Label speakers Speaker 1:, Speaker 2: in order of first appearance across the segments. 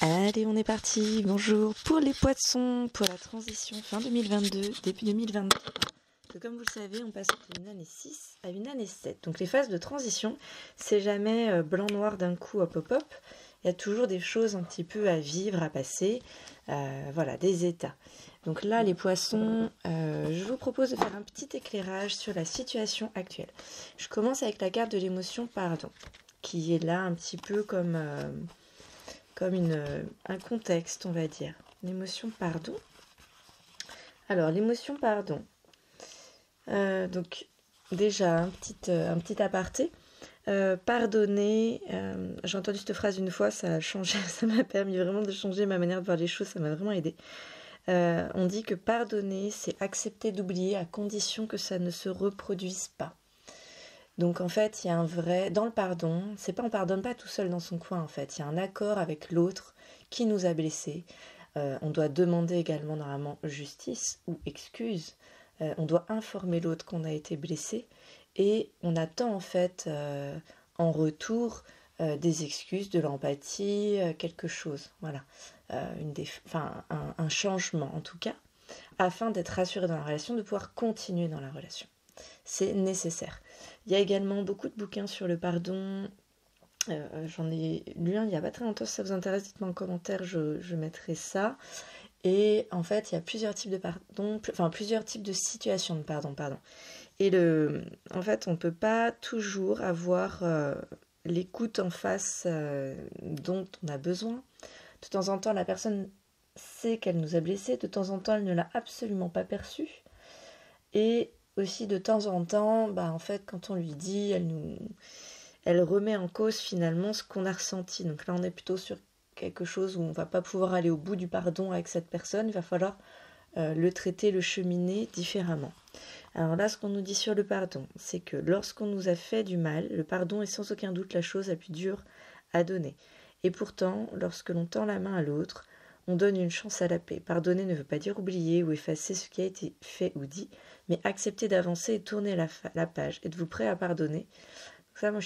Speaker 1: Allez, on est parti. Bonjour. Pour les poissons, pour la transition fin 2022, début 2023. Comme vous le savez, on passe d'une année 6 à une année 7. Donc les phases de transition, c'est jamais blanc-noir d'un coup, hop hop hop. Il y a toujours des choses un petit peu à vivre, à passer. Voilà, des états. Donc là, les poissons, je vous propose de faire un petit éclairage sur la situation actuelle. Je commence avec la carte de l'émotion pardon, qui est là un petit peu comme un contexte, on va dire. L'émotion pardon. Alors, l'émotion pardon. Donc, déjà, un petit aparté. Pardonner, j'ai entendu cette phrase une fois, ça a changé, ça m'a permis vraiment de changer ma manière de voir les choses, ça m'a vraiment aidé. On dit que pardonner, c'est accepter d'oublier à condition que ça ne se reproduise pas. Donc en fait, il y a un vrai... Dans le pardon, c'est pas on pardonne pas tout seul dans son coin en fait. Il y a un accord avec l'autre qui nous a blessés. On doit demander également normalement justice ou excuse. On doit informer l'autre qu'on a été blessé. Et on attend en fait en retour des excuses, de l'empathie, quelque chose. Voilà. Un changement en tout cas. Afin d'être rassuré dans la relation, de pouvoir continuer dans la relation. C'est nécessaire. Il y a également beaucoup de bouquins sur le pardon. J'en ai lu un il n'y a pas très longtemps. Si ça vous intéresse, dites-moi en commentaire, je mettrai ça. Et en fait, il y a plusieurs types de pardon, plusieurs types de situations de pardon. Et en fait, on ne peut pas toujours avoir l'écoute en face dont on a besoin. De temps en temps, la personne sait qu'elle nous a blessés. De temps en temps, elle ne l'a absolument pas perçu. Et aussi de temps en temps, en fait, quand on lui dit, elle remet en cause finalement ce qu'on a ressenti. Donc là, on est plutôt sur quelque chose où on ne va pas pouvoir aller au bout du pardon avec cette personne. Il va falloir le traiter, le cheminer différemment. Alors là, ce qu'on nous dit sur le pardon, c'est que lorsqu'on nous a fait du mal, le pardon est sans aucun doute la chose la plus dure à donner. Et pourtant, lorsque l'on tend la main à l'autre, on donne une chance à la paix. Pardonner ne veut pas dire oublier ou effacer ce qui a été fait ou dit, mais accepter d'avancer et tourner la page. Êtes-vous prêt à pardonner? Donc ça, moi,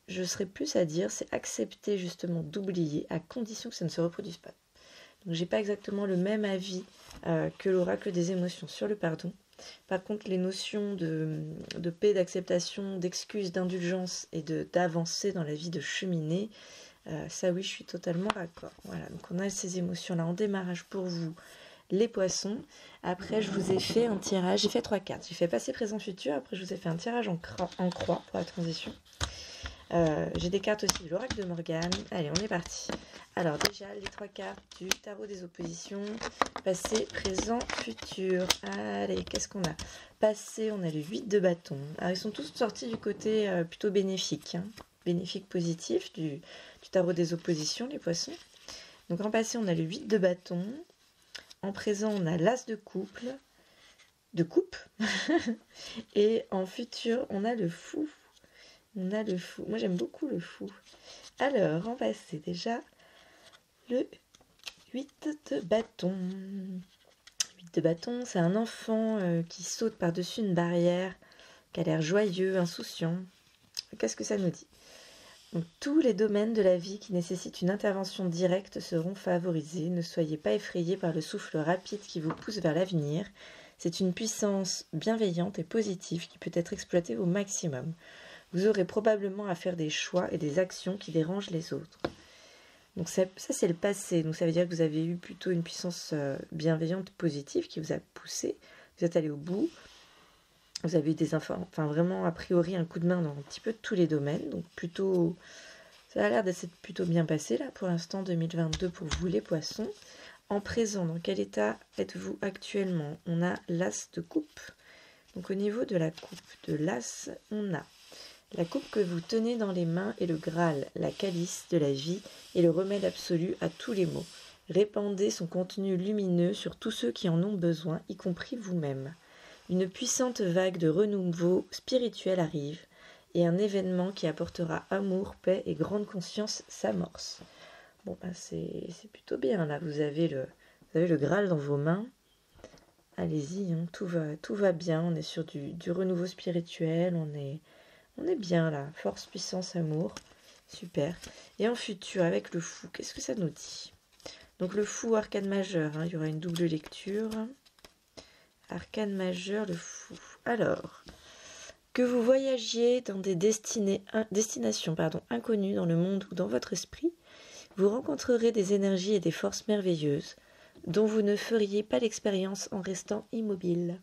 Speaker 1: je serais plus à dire, c'est accepter justement d'oublier à condition que ça ne se reproduise pas. Donc j'ai pas exactement le même avis que l'oracle des émotions sur le pardon. Par contre, les notions de paix, d'acceptation, d'excuse, d'indulgence et d'avancer dans la vie, de cheminer, ça oui, je suis totalement d'accord. Voilà, donc on a ces émotions-là en démarrage pour vous, les poissons. Après, je vous ai fait un tirage, j'ai fait 3 cartes. J'ai fait passé, présent, futur. Après, je vous ai fait un tirage en croix pour la transition. J'ai des cartes aussi de l'oracle de Morgane. Allez, on est parti. Alors déjà, les 3 cartes du tarot des oppositions. Passé, présent, futur. Allez, qu'est-ce qu'on a? Passé, on a le 8 de bâton. Alors, ils sont tous sortis du côté plutôt bénéfique. Bénéfique, positif du tarot des oppositions, les poissons. Donc en passé, on a le 8 de bâton. En présent, on a l'as de coupe. Et en futur, on a le fou. Moi, j'aime beaucoup le fou. Alors, en passé, déjà, le 8 de bâton. 8 de bâton, c'est un enfant qui saute par-dessus une barrière, qui a l'air joyeux, insouciant. Qu'est-ce que ça nous dit? Donc, tous les domaines de la vie qui nécessitent une intervention directe seront favorisés. Ne soyez pas effrayés par le souffle rapide qui vous pousse vers l'avenir. C'est une puissance bienveillante et positive qui peut être exploitée au maximum. Vous aurez probablement à faire des choix et des actions qui dérangent les autres. Donc ça c'est le passé. Donc ça veut dire que vous avez eu plutôt une puissance bienveillante, positive qui vous a poussé. Vous êtes allé au bout. Vous avez eu des vraiment a priori un coup de main dans un petit peu tous les domaines. Donc plutôt, ça a l'air d'être plutôt bien passé là pour l'instant 2022 pour vous les poissons. En présent, dans quel état êtes-vous actuellement? On a l'as de coupe. Donc au niveau de la coupe de l'as, on a la coupe que vous tenez dans les mains est le Graal, la calice de la vie et le remède absolu à tous les maux. Répandez son contenu lumineux sur tous ceux qui en ont besoin, y compris vous-même. Une puissante vague de renouveau spirituel arrive et un événement qui apportera amour, paix et grande conscience s'amorce. Bon, c'est plutôt bien là, vous avez le Graal dans vos mains. Allez-y, tout va bien, on est sur du renouveau spirituel, on est bien là, force, puissance, amour, super. Et en futur, avec le fou, qu'est-ce que ça nous dit? Donc le fou, arcane majeur, hein, il y aura une double lecture. Arcane majeur, le fou. Alors, que vous voyagiez dans des destinations inconnues dans le monde ou dans votre esprit, vous rencontrerez des énergies et des forces merveilleuses dont vous ne feriez pas l'expérience en restant immobile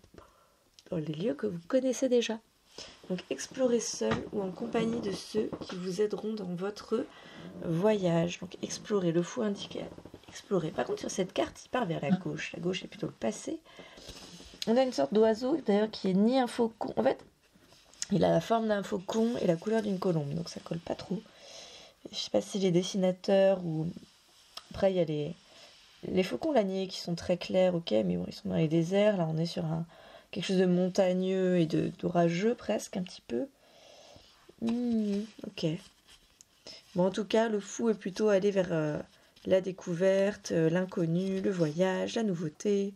Speaker 1: dans les lieux que vous connaissez déjà. Donc explorez seul ou en compagnie de ceux qui vous aideront dans votre voyage. Donc explorez, le fou indiqué. Explorez. Par contre, sur cette carte, il part vers la gauche. La gauche est plutôt le passé. On a une sorte d'oiseau, d'ailleurs, qui est ni un faucon. En fait, il a la forme d'un faucon et la couleur d'une colombe. Donc ça colle pas trop. Je sais pas si les dessinateurs ou... Après, il y a les faucons laniers qui sont très clairs, ok, mais bon, ils sont dans les déserts. Là, on est sur quelque chose de montagneux et d'orageux, presque, un petit peu. Ok. Bon, en tout cas, le fou est plutôt allé vers la découverte, l'inconnu, le voyage, la nouveauté.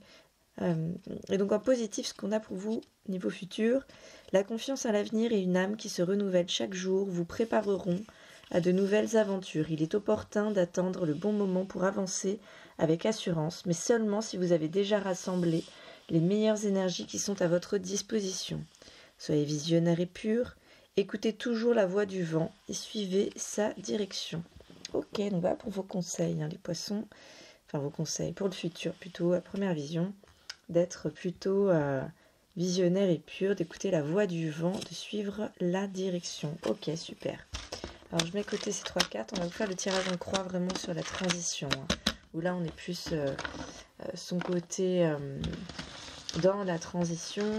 Speaker 1: Et donc, en positif, ce qu'on a pour vous, niveau futur, la confiance à l'avenir et une âme qui se renouvelle chaque jour vous prépareront à de nouvelles aventures. Il est opportun d'attendre le bon moment pour avancer avec assurance, mais seulement si vous avez déjà rassemblé les meilleures énergies qui sont à votre disposition. Soyez visionnaire et pur, écoutez toujours la voix du vent et suivez sa direction. Ok, donc voilà pour vos conseils, hein, les poissons. Enfin, vos conseils pour le futur, plutôt à première vision, d'être plutôt visionnaire et pur, d'écouter la voix du vent, de suivre la direction. Ok, super. Alors je mets de côté ces 3 cartes, on va vous faire le tirage en croix vraiment sur la transition, hein, où là on est plus son côté dans la transition.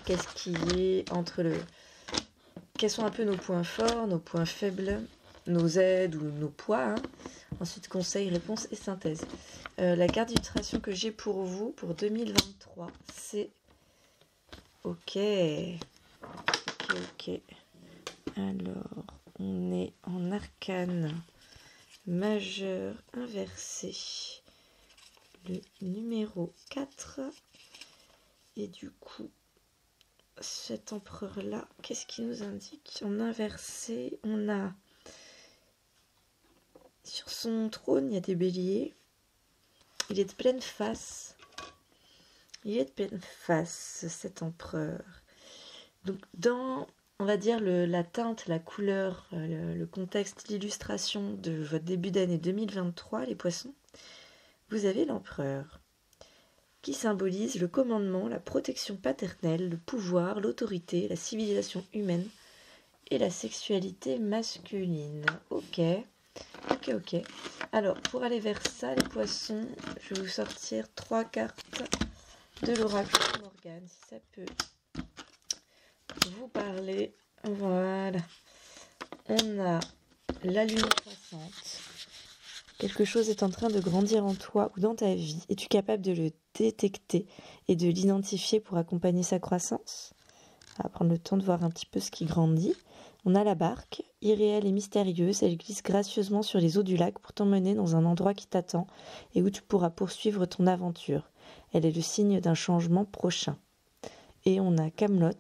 Speaker 1: Qu'est-ce qui est entre quels sont un peu nos points forts, nos points faibles, nos aides ou nos poids, hein. Ensuite conseils, réponses et synthèse. La carte d'illustration que j'ai pour vous pour 2023, c'est ok. Alors on est en arcane majeur inversé, le numéro 4. Et du coup, cet empereur-là, qu'est-ce qu'il nous indique? En inversé, on a sur son trône, il y a des béliers. Il est de pleine face. Cet empereur. Donc dans, on va dire, la teinte, la couleur, le contexte, l'illustration de votre début d'année 2023, les poissons, vous avez l'empereur, qui symbolise le commandement, la protection paternelle, le pouvoir, l'autorité, la civilisation humaine et la sexualité masculine. Ok. Alors, pour aller vers ça, les poissons, je vais vous sortir 3 cartes de l'oracle Morgane, si ça peut vous parler. Voilà. On a la lune croissante. Quelque chose est en train de grandir en toi ou dans ta vie. Es-tu capable de le détecter et de l'identifier pour accompagner sa croissance? On va prendre le temps de voir un petit peu ce qui grandit. On a la barque, irréelle et mystérieuse. Elle glisse gracieusement sur les eaux du lac pour t'emmener dans un endroit qui t'attend et où tu pourras poursuivre ton aventure. Elle est le signe d'un changement prochain. Et on a Camelot.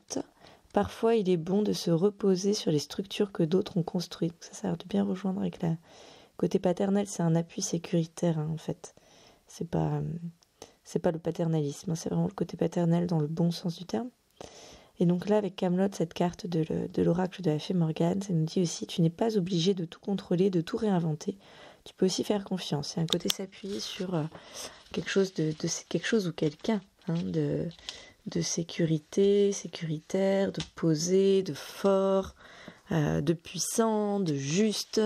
Speaker 1: Parfois, il est bon de se reposer sur les structures que d'autres ont construites. Ça a l'air de bien rejoindre avec la... Côté paternel, c'est un appui sécuritaire, hein, en fait. C'est pas le paternalisme, hein, c'est vraiment le côté paternel dans le bon sens du terme. Et donc là, avec Camelot, cette carte de l'oracle de la fée Morgane, ça nous dit aussi, tu n'es pas obligé de tout contrôler, de tout réinventer. Tu peux aussi faire confiance. C'est un côté s'appuyer sur quelque chose quelque chose ou quelqu'un, hein, de sécurité, sécuritaire, de posé, de fort, de puissant, de juste,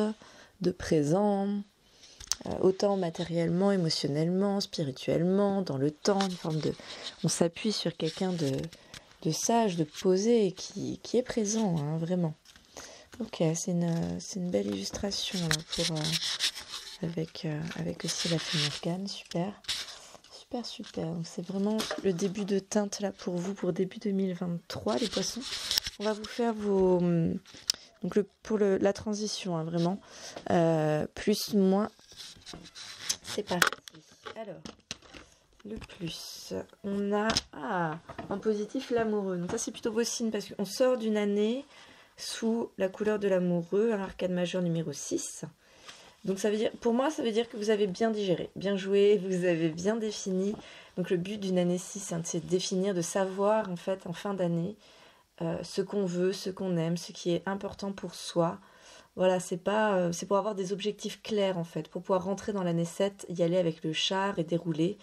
Speaker 1: de présent, autant matériellement, émotionnellement, spirituellement, dans le temps, une forme de... On s'appuie sur quelqu'un de sage, de posé, qui est présent, hein, vraiment. Ok, c'est une belle illustration là, avec aussi la fée Morgane, super. Donc c'est vraiment le début de teinte là pour vous, pour début 2023, les poissons. On va vous faire la transition, hein, vraiment. Plus, moins, c'est parti. Alors, le plus, on a en positif l'amoureux. Donc ça c'est plutôt beau signe parce qu'on sort d'une année sous la couleur de l'amoureux, un arcane majeur numéro 6. Donc ça veut dire, pour moi, ça veut dire que vous avez bien digéré, bien joué, vous avez bien défini. Donc le but d'une année 6, hein, c'est de définir, de savoir en fait en fin d'année ce qu'on veut, ce qu'on aime, ce qui est important pour soi. Voilà, c'est pas, c'est pour avoir des objectifs clairs en fait, pour pouvoir rentrer dans l'année 7, y aller avec le char et dérouler.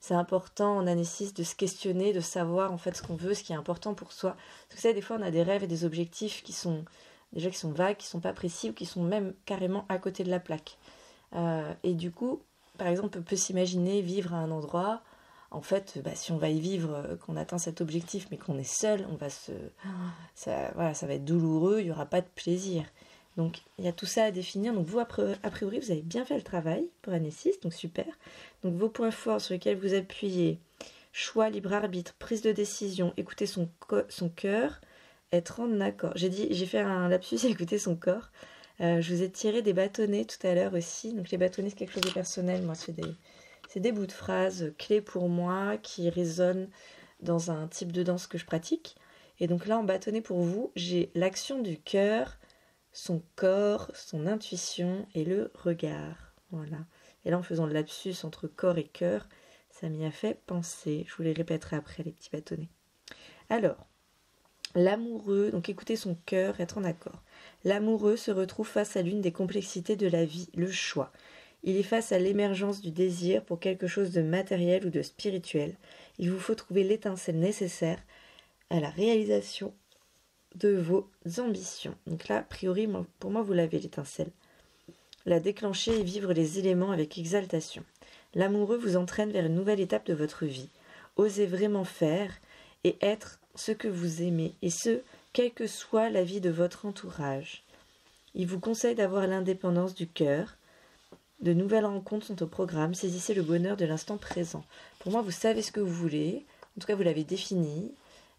Speaker 1: C'est important en année 6 de se questionner, de savoir en fait ce qu'on veut, ce qui est important pour soi. Parce que vous savez, des fois on a des rêves et des objectifs qui sont déjà qui sont vagues, qui sont pas précis ou qui sont même carrément à côté de la plaque. Et du coup, par exemple, on peut s'imaginer vivre à un endroit. En fait, si on va y vivre, qu'on atteint cet objectif, mais qu'on est seul, voilà, ça va être douloureux, il n'y aura pas de plaisir. Donc, il y a tout ça à définir. Donc, vous, a priori, vous avez bien fait le travail pour année 6, donc super. Donc, vos points forts sur lesquels vous appuyez, choix, libre arbitre, prise de décision, écouter son cœur, être en accord. J'ai fait un lapsus, écouter son corps. Je vous ai tiré des bâtonnets tout à l'heure aussi. Donc, les bâtonnets, c'est quelque chose de personnel. Moi, c'est des bouts de phrases clés pour moi qui résonnent dans un type de danse que je pratique. Et donc là, en bâtonnet pour vous, j'ai l'action du cœur, son corps, son intuition et le regard. Voilà. Et là, en faisant le lapsus entre corps et cœur, ça m'y a fait penser. Je vous les répéterai après, les petits bâtonnets. Alors, l'amoureux, donc écouter son cœur, être en accord. L'amoureux se retrouve face à l'une des complexités de la vie, le choix. Il est face à l'émergence du désir pour quelque chose de matériel ou de spirituel. Il vous faut trouver l'étincelle nécessaire à la réalisation de vos ambitions. Donc là, a priori, pour moi, vous l'avez, l'étincelle. La déclencher et vivre les éléments avec exaltation. L'amoureux vous entraîne vers une nouvelle étape de votre vie. Osez vraiment faire et être ce que vous aimez, et ce, quelle que soit la vie de votre entourage. Il vous conseille d'avoir l'indépendance du cœur. De nouvelles rencontres sont au programme. Saisissez le bonheur de l'instant présent. Pour moi, vous savez ce que vous voulez. En tout cas, vous l'avez défini.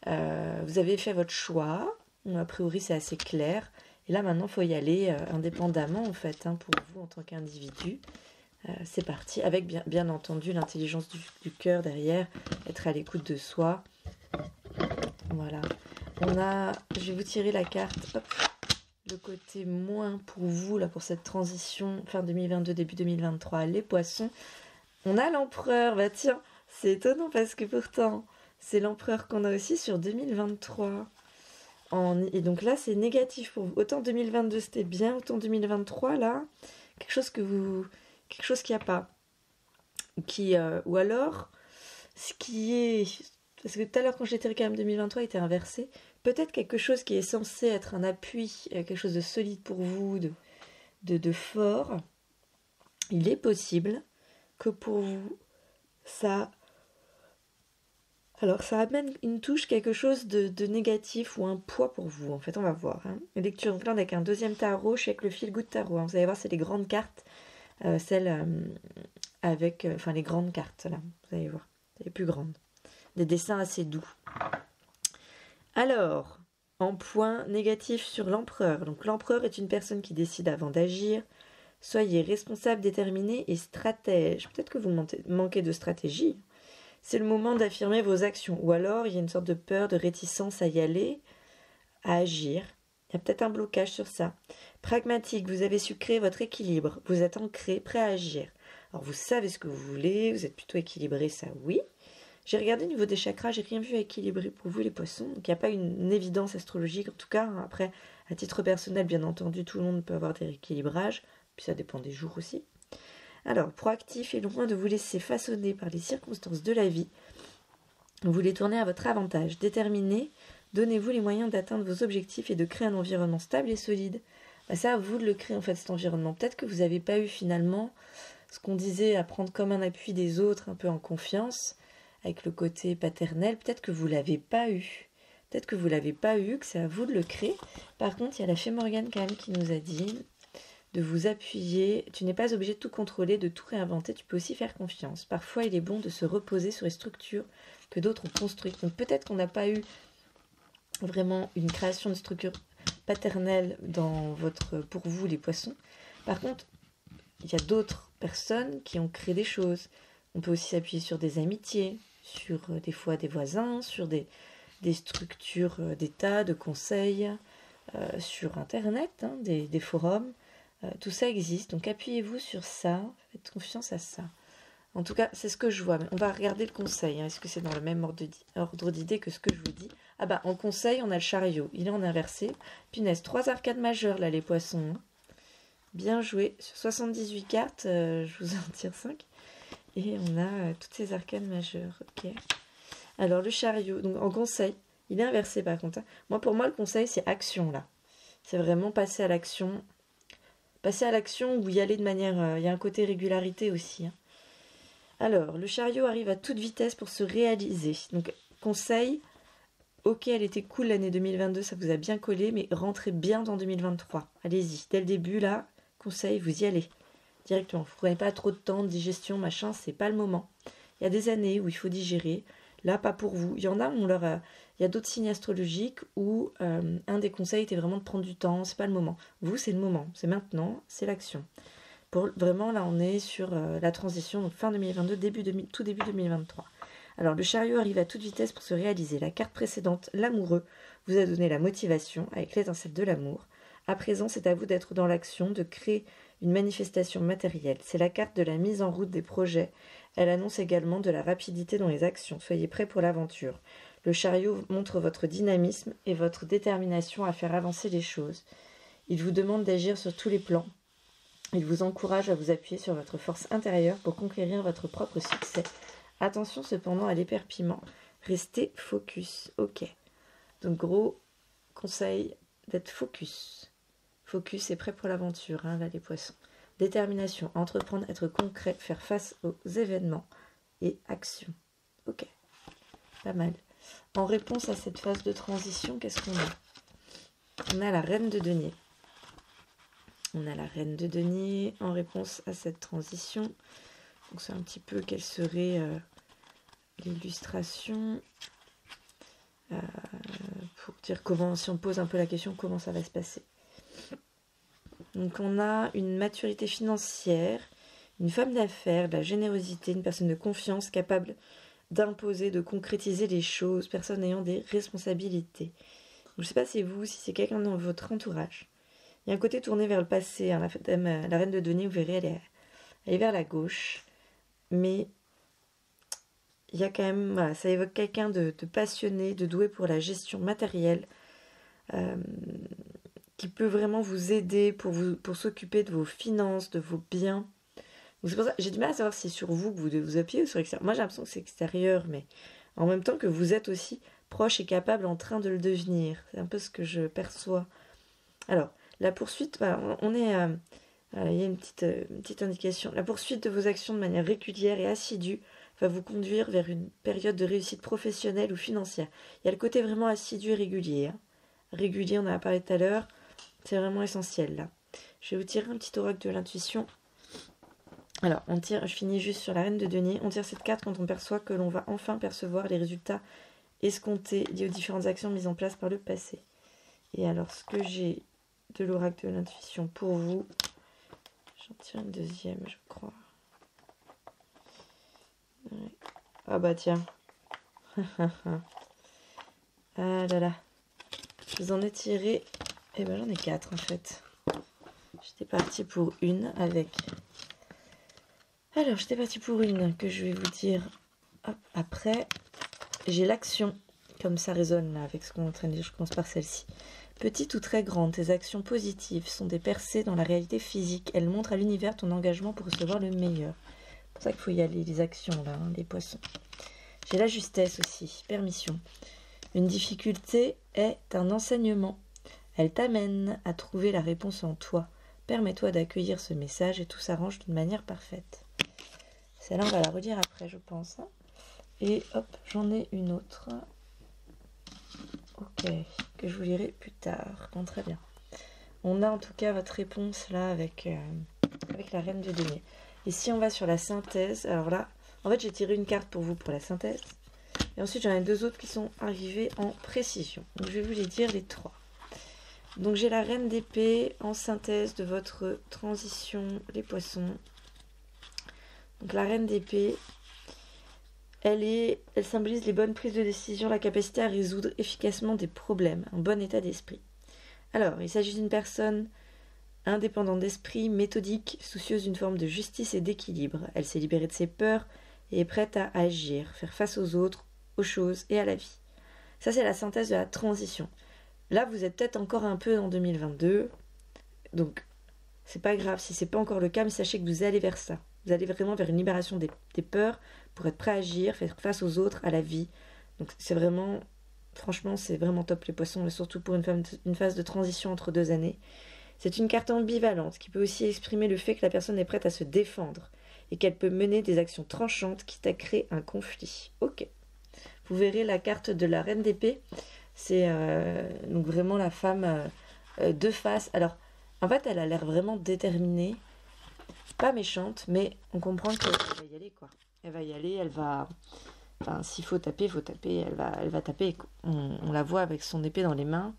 Speaker 1: Vous avez fait votre choix. A priori, c'est assez clair. Et là, maintenant, il faut y aller indépendamment, en fait, hein, pour vous en tant qu'individu. C'est parti. Avec, bien entendu, l'intelligence du cœur derrière. Être à l'écoute de soi. Voilà. Je vais vous tirer la carte. Hop. Le côté moins pour vous, là, pour cette transition fin 2022, début 2023, les poissons. On a l'empereur, bah tiens, c'est étonnant parce que pourtant, c'est l'empereur qu'on a aussi sur 2023. Et donc là, c'est négatif pour vous. Autant 2022, c'était bien, autant 2023, là, quelque chose qu'il n'y a pas. Ou alors, ce qui est... Parce que tout à l'heure, quand j'ai tiré quand même 2023, il était inversé. Peut-être quelque chose qui est censé être un appui, quelque chose de solide pour vous, de fort. Il est possible que pour vous, ça amène une touche, quelque chose de négatif ou un poids pour vous. En fait, on va voir. Hein. Une lecture donc là, avec un deuxième tarot, je suis avec le Feel Good Tarot. Hein. Vous allez voir, c'est les grandes cartes. Celles avec... les grandes cartes, là. Vous allez voir. Les plus grandes. Des dessins assez doux. Alors, en point négatif sur l'empereur. Donc l'empereur est une personne qui décide avant d'agir. Soyez responsable, déterminé et stratège. Peut-être que vous manquez de stratégie. C'est le moment d'affirmer vos actions. Ou alors, il y a une sorte de peur, de réticence à y aller, à agir. Il y a peut-être un blocage sur ça. Pragmatique, vous avez su créer votre équilibre. Vous êtes ancré, prêt à agir. Alors, vous savez ce que vous voulez. Vous êtes plutôt équilibré, ça oui. J'ai regardé au niveau des chakras, j'ai rien vu à équilibrer pour vous les poissons. Donc il n'y a pas une évidence astrologique en tout cas. Hein. Après, à titre personnel, bien entendu, tout le monde peut avoir des rééquilibrages. Puis ça dépend des jours aussi. Alors, proactif et loin de vous laisser façonner par les circonstances de la vie, vous les tournez à votre avantage. Déterminé, donnez-vous les moyens d'atteindre vos objectifs et de créer un environnement stable et solide. C'est à vous de le créer en fait cet environnement. Peut-être que vous n'avez pas eu finalement ce qu'on disait à prendre comme un appui des autres, un peu en confiance. Avec le côté paternel, peut-être que vous ne l'avez pas eu. Peut-être que vous ne l'avez pas eu, que c'est à vous de le créer. Par contre, il y a la fée Morgane quand même qui nous a dit de vous appuyer. Tu n'es pas obligé de tout contrôler, de tout réinventer. Tu peux aussi faire confiance. Parfois, il est bon de se reposer sur les structures que d'autres ont construites. Donc peut-être qu'on n'a pas eu vraiment une création de structure paternelle pour vous, les poissons. Par contre, il y a d'autres personnes qui ont créé des choses. On peut aussi s'appuyer sur des amitiés, sur des fois des voisins, sur des structures d'État, de conseils, sur Internet, hein, des forums. Tout ça existe, donc appuyez-vous sur ça, faites confiance à ça. En tout cas, c'est ce que je vois. On va regarder le conseil. Est-ce que c'est dans le même ordre d'idée que ce que je vous dis? Ah bah, en conseil, on a le chariot. Il est en inversé. Punaise, 3 arcades majeures, là, les poissons. Bien joué. Sur 78 cartes, je vous en tire 5. Et on a toutes ces arcades majeures. Ok. Alors, le chariot. Donc, en conseil, il est inversé, par contre. Pour moi, le conseil, c'est action, là. C'est vraiment passer à l'action. Passer à l'action ou y aller de manière... Il y a un côté régularité aussi, hein. Alors, le chariot arrive à toute vitesse pour se réaliser. Donc, conseil, ok, elle était cool l'année 2022, ça vous a bien collé, mais rentrez bien dans 2023. Allez-y, dès le début, là, conseil, vous y allez directement. Vous ne prenez pas trop de temps de digestion, machin, c'est pas le moment. Il y a des années où il faut digérer, là, pas pour vous. Il y en a, il y a d'autres signes astrologiques où un des conseils était vraiment de prendre du temps, c'est pas le moment. Vous, c'est le moment, c'est maintenant, c'est l'action. Vraiment, là, on est sur la transition, donc fin 2022, tout début 2023. Alors, le chariot arrive à toute vitesse pour se réaliser. La carte précédente, l'amoureux, vous a donné la motivation avec l'étincelle de l'amour. À présent, c'est à vous d'être dans l'action, de créer une manifestation matérielle. C'est la carte de la mise en route des projets. Elle annonce également de la rapidité dans les actions. Soyez prêts pour l'aventure. Le chariot montre votre dynamisme et votre détermination à faire avancer les choses. Il vous demande d'agir sur tous les plans. Il vous encourage à vous appuyer sur votre force intérieure pour conquérir votre propre succès. Attention cependant à l'éperpillement. Restez focus. Ok. Donc gros conseil d'être focus. Focus et prêt pour l'aventure, hein, là les poissons. Détermination, entreprendre, être concret, faire face aux événements et action. Ok. Pas mal. En réponse à cette phase de transition, qu'est-ce qu'on a? On a la reine de denier. On a la reine de denier en réponse à cette transition. Donc c'est un petit peu quelle serait l'illustration pour dire comment, si on pose un peu la question, comment ça va se passer. Donc on a une maturité financière, une femme d'affaires, de la générosité, une personne de confiance capable d'imposer, de concrétiser les choses, personne ayant des responsabilités. Donc, je ne sais pas si vous, si c'est quelqu'un dans votre entourage. Il y a un côté tourné vers le passé, hein, la reine de denier, vous verrez, elle est vers la gauche. Mais il y a quand même, voilà, ça évoque quelqu'un de passionné, de doué pour la gestion matérielle, qui peut vraiment vous aider pour s'occuper de vos finances, de vos biens. Donc c'est pour ça, j'ai du mal à savoir si c'est sur vous que vous devez vous appuyer ou sur l'extérieur. Moi j'ai l'impression que c'est extérieur, mais en même temps que vous êtes aussi proche et capable en train de le devenir. C'est un peu ce que je perçois. Alors, la poursuite, voilà, il y a une petite indication. La poursuite de vos actions de manière régulière et assidue va vous conduire vers une période de réussite professionnelle ou financière. Il y a le côté vraiment assidu et régulier. Hein. Régulier, on en a parlé tout à l'heure, c'est vraiment essentiel là. Je vais vous tirer un petit oracle de l'intuition. Alors, je finis juste sur la reine de denier. On tire cette carte quand on perçoit que l'on va enfin percevoir les résultats escomptés liés aux différentes actions mises en place par le passé. Et alors, ce que j'ai de l'oracle de l'intuition pour vous, j'en tire une deuxième, je crois. Ouais. Ah bah tiens. Ah là là. Je vous en ai tiré. Eh ben j'en ai 4 en fait. J'étais partie pour une avec. Alors j'étais partie pour une que je vais vous dire. Hop, après, j'ai l'action. Comme ça résonne là avec ce qu'on est en train de dire. Je commence par celle-ci. Petite ou très grande, tes actions positives sont des percées dans la réalité physique. Elles montrent à l'univers ton engagement pour recevoir le meilleur. C'est pour ça qu'il faut y aller, les actions là, hein, les poissons. J'ai la justesse aussi, permission. Une difficulté est un enseignement. Elle t'amène à trouver la réponse en toi. Permets-toi d'accueillir ce message et tout s'arrange d'une manière parfaite. Celle-là, on va la relire après, je pense. Hein. Et hop, j'en ai une autre. Ok, que je vous lirai plus tard. Bon, très bien. On a en tout cas votre réponse là avec la reine de denier. Et si on va sur la synthèse, alors là, en fait j'ai tiré une carte pour vous pour la synthèse. Et ensuite j'en ai 2 autres qui sont arrivés en précision. Donc je vais vous les dire les 3. Donc j'ai la reine d'épée en synthèse de votre transition, les poissons. Donc la reine d'épée, elle symbolise les bonnes prises de décision, la capacité à résoudre efficacement des problèmes, un bon état d'esprit. Alors, il s'agit d'une personne indépendante d'esprit, méthodique, soucieuse d'une forme de justice et d'équilibre. Elle s'est libérée de ses peurs et est prête à agir, faire face aux autres, aux choses et à la vie. Ça, c'est la synthèse de la transition. Là, vous êtes peut-être encore un peu en 2022, donc c'est pas grave si c'est pas encore le cas, mais sachez que vous allez vers ça. Vous allez vraiment vers une libération des peurs pour être prêt à agir, faire face aux autres, à la vie. Donc c'est vraiment, franchement, c'est vraiment top les poissons, et surtout pour une phase de transition entre 2 années. C'est une carte ambivalente qui peut aussi exprimer le fait que la personne est prête à se défendre et qu'elle peut mener des actions tranchantes quitte à créer un conflit. Ok. Vous verrez la carte de la reine d'épée. C'est donc vraiment la femme de face. Alors, en fait, elle a l'air vraiment déterminée. Pas méchante, mais on comprend qu'elle va y aller, quoi. Elle va y aller, elle va... Enfin, s'il faut taper, elle va taper. On la voit avec son épée dans les mains.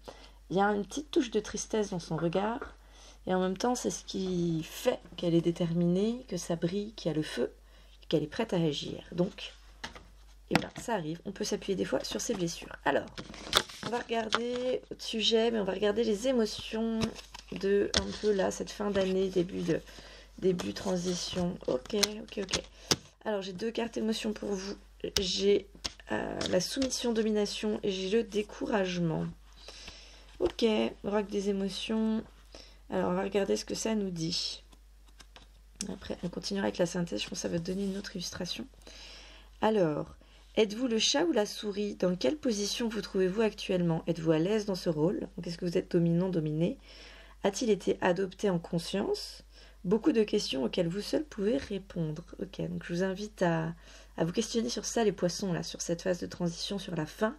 Speaker 1: Il y a une petite touche de tristesse dans son regard. Et en même temps, c'est ce qui fait qu'elle est déterminée, que ça brille, qu'il y a le feu, qu'elle est prête à agir. Donc, et voilà, ça arrive. On peut s'appuyer des fois sur ses blessures. Alors, on va regarder autre sujet, mais on va regarder les émotions de un peu là, cette fin d'année, début transition. Ok. Alors, j'ai 2 cartes émotions pour vous. J'ai la soumission-domination et j'ai le découragement. Ok, rock des émotions. Alors, on va regarder ce que ça nous dit. Après, on continuera avec la synthèse. Je pense que ça va donner une autre illustration. Alors, êtes-vous le chat ou la souris? Dans quelle position vous trouvez-vous actuellement? Êtes-vous à l'aise dans ce rôle? Est-ce que vous êtes dominant, dominé? A-t-il été adopté en conscience? Beaucoup de questions auxquelles vous seul pouvez répondre. Ok, donc je vous invite à vous questionner sur ça, les poissons, là, sur cette phase de transition, sur la fin,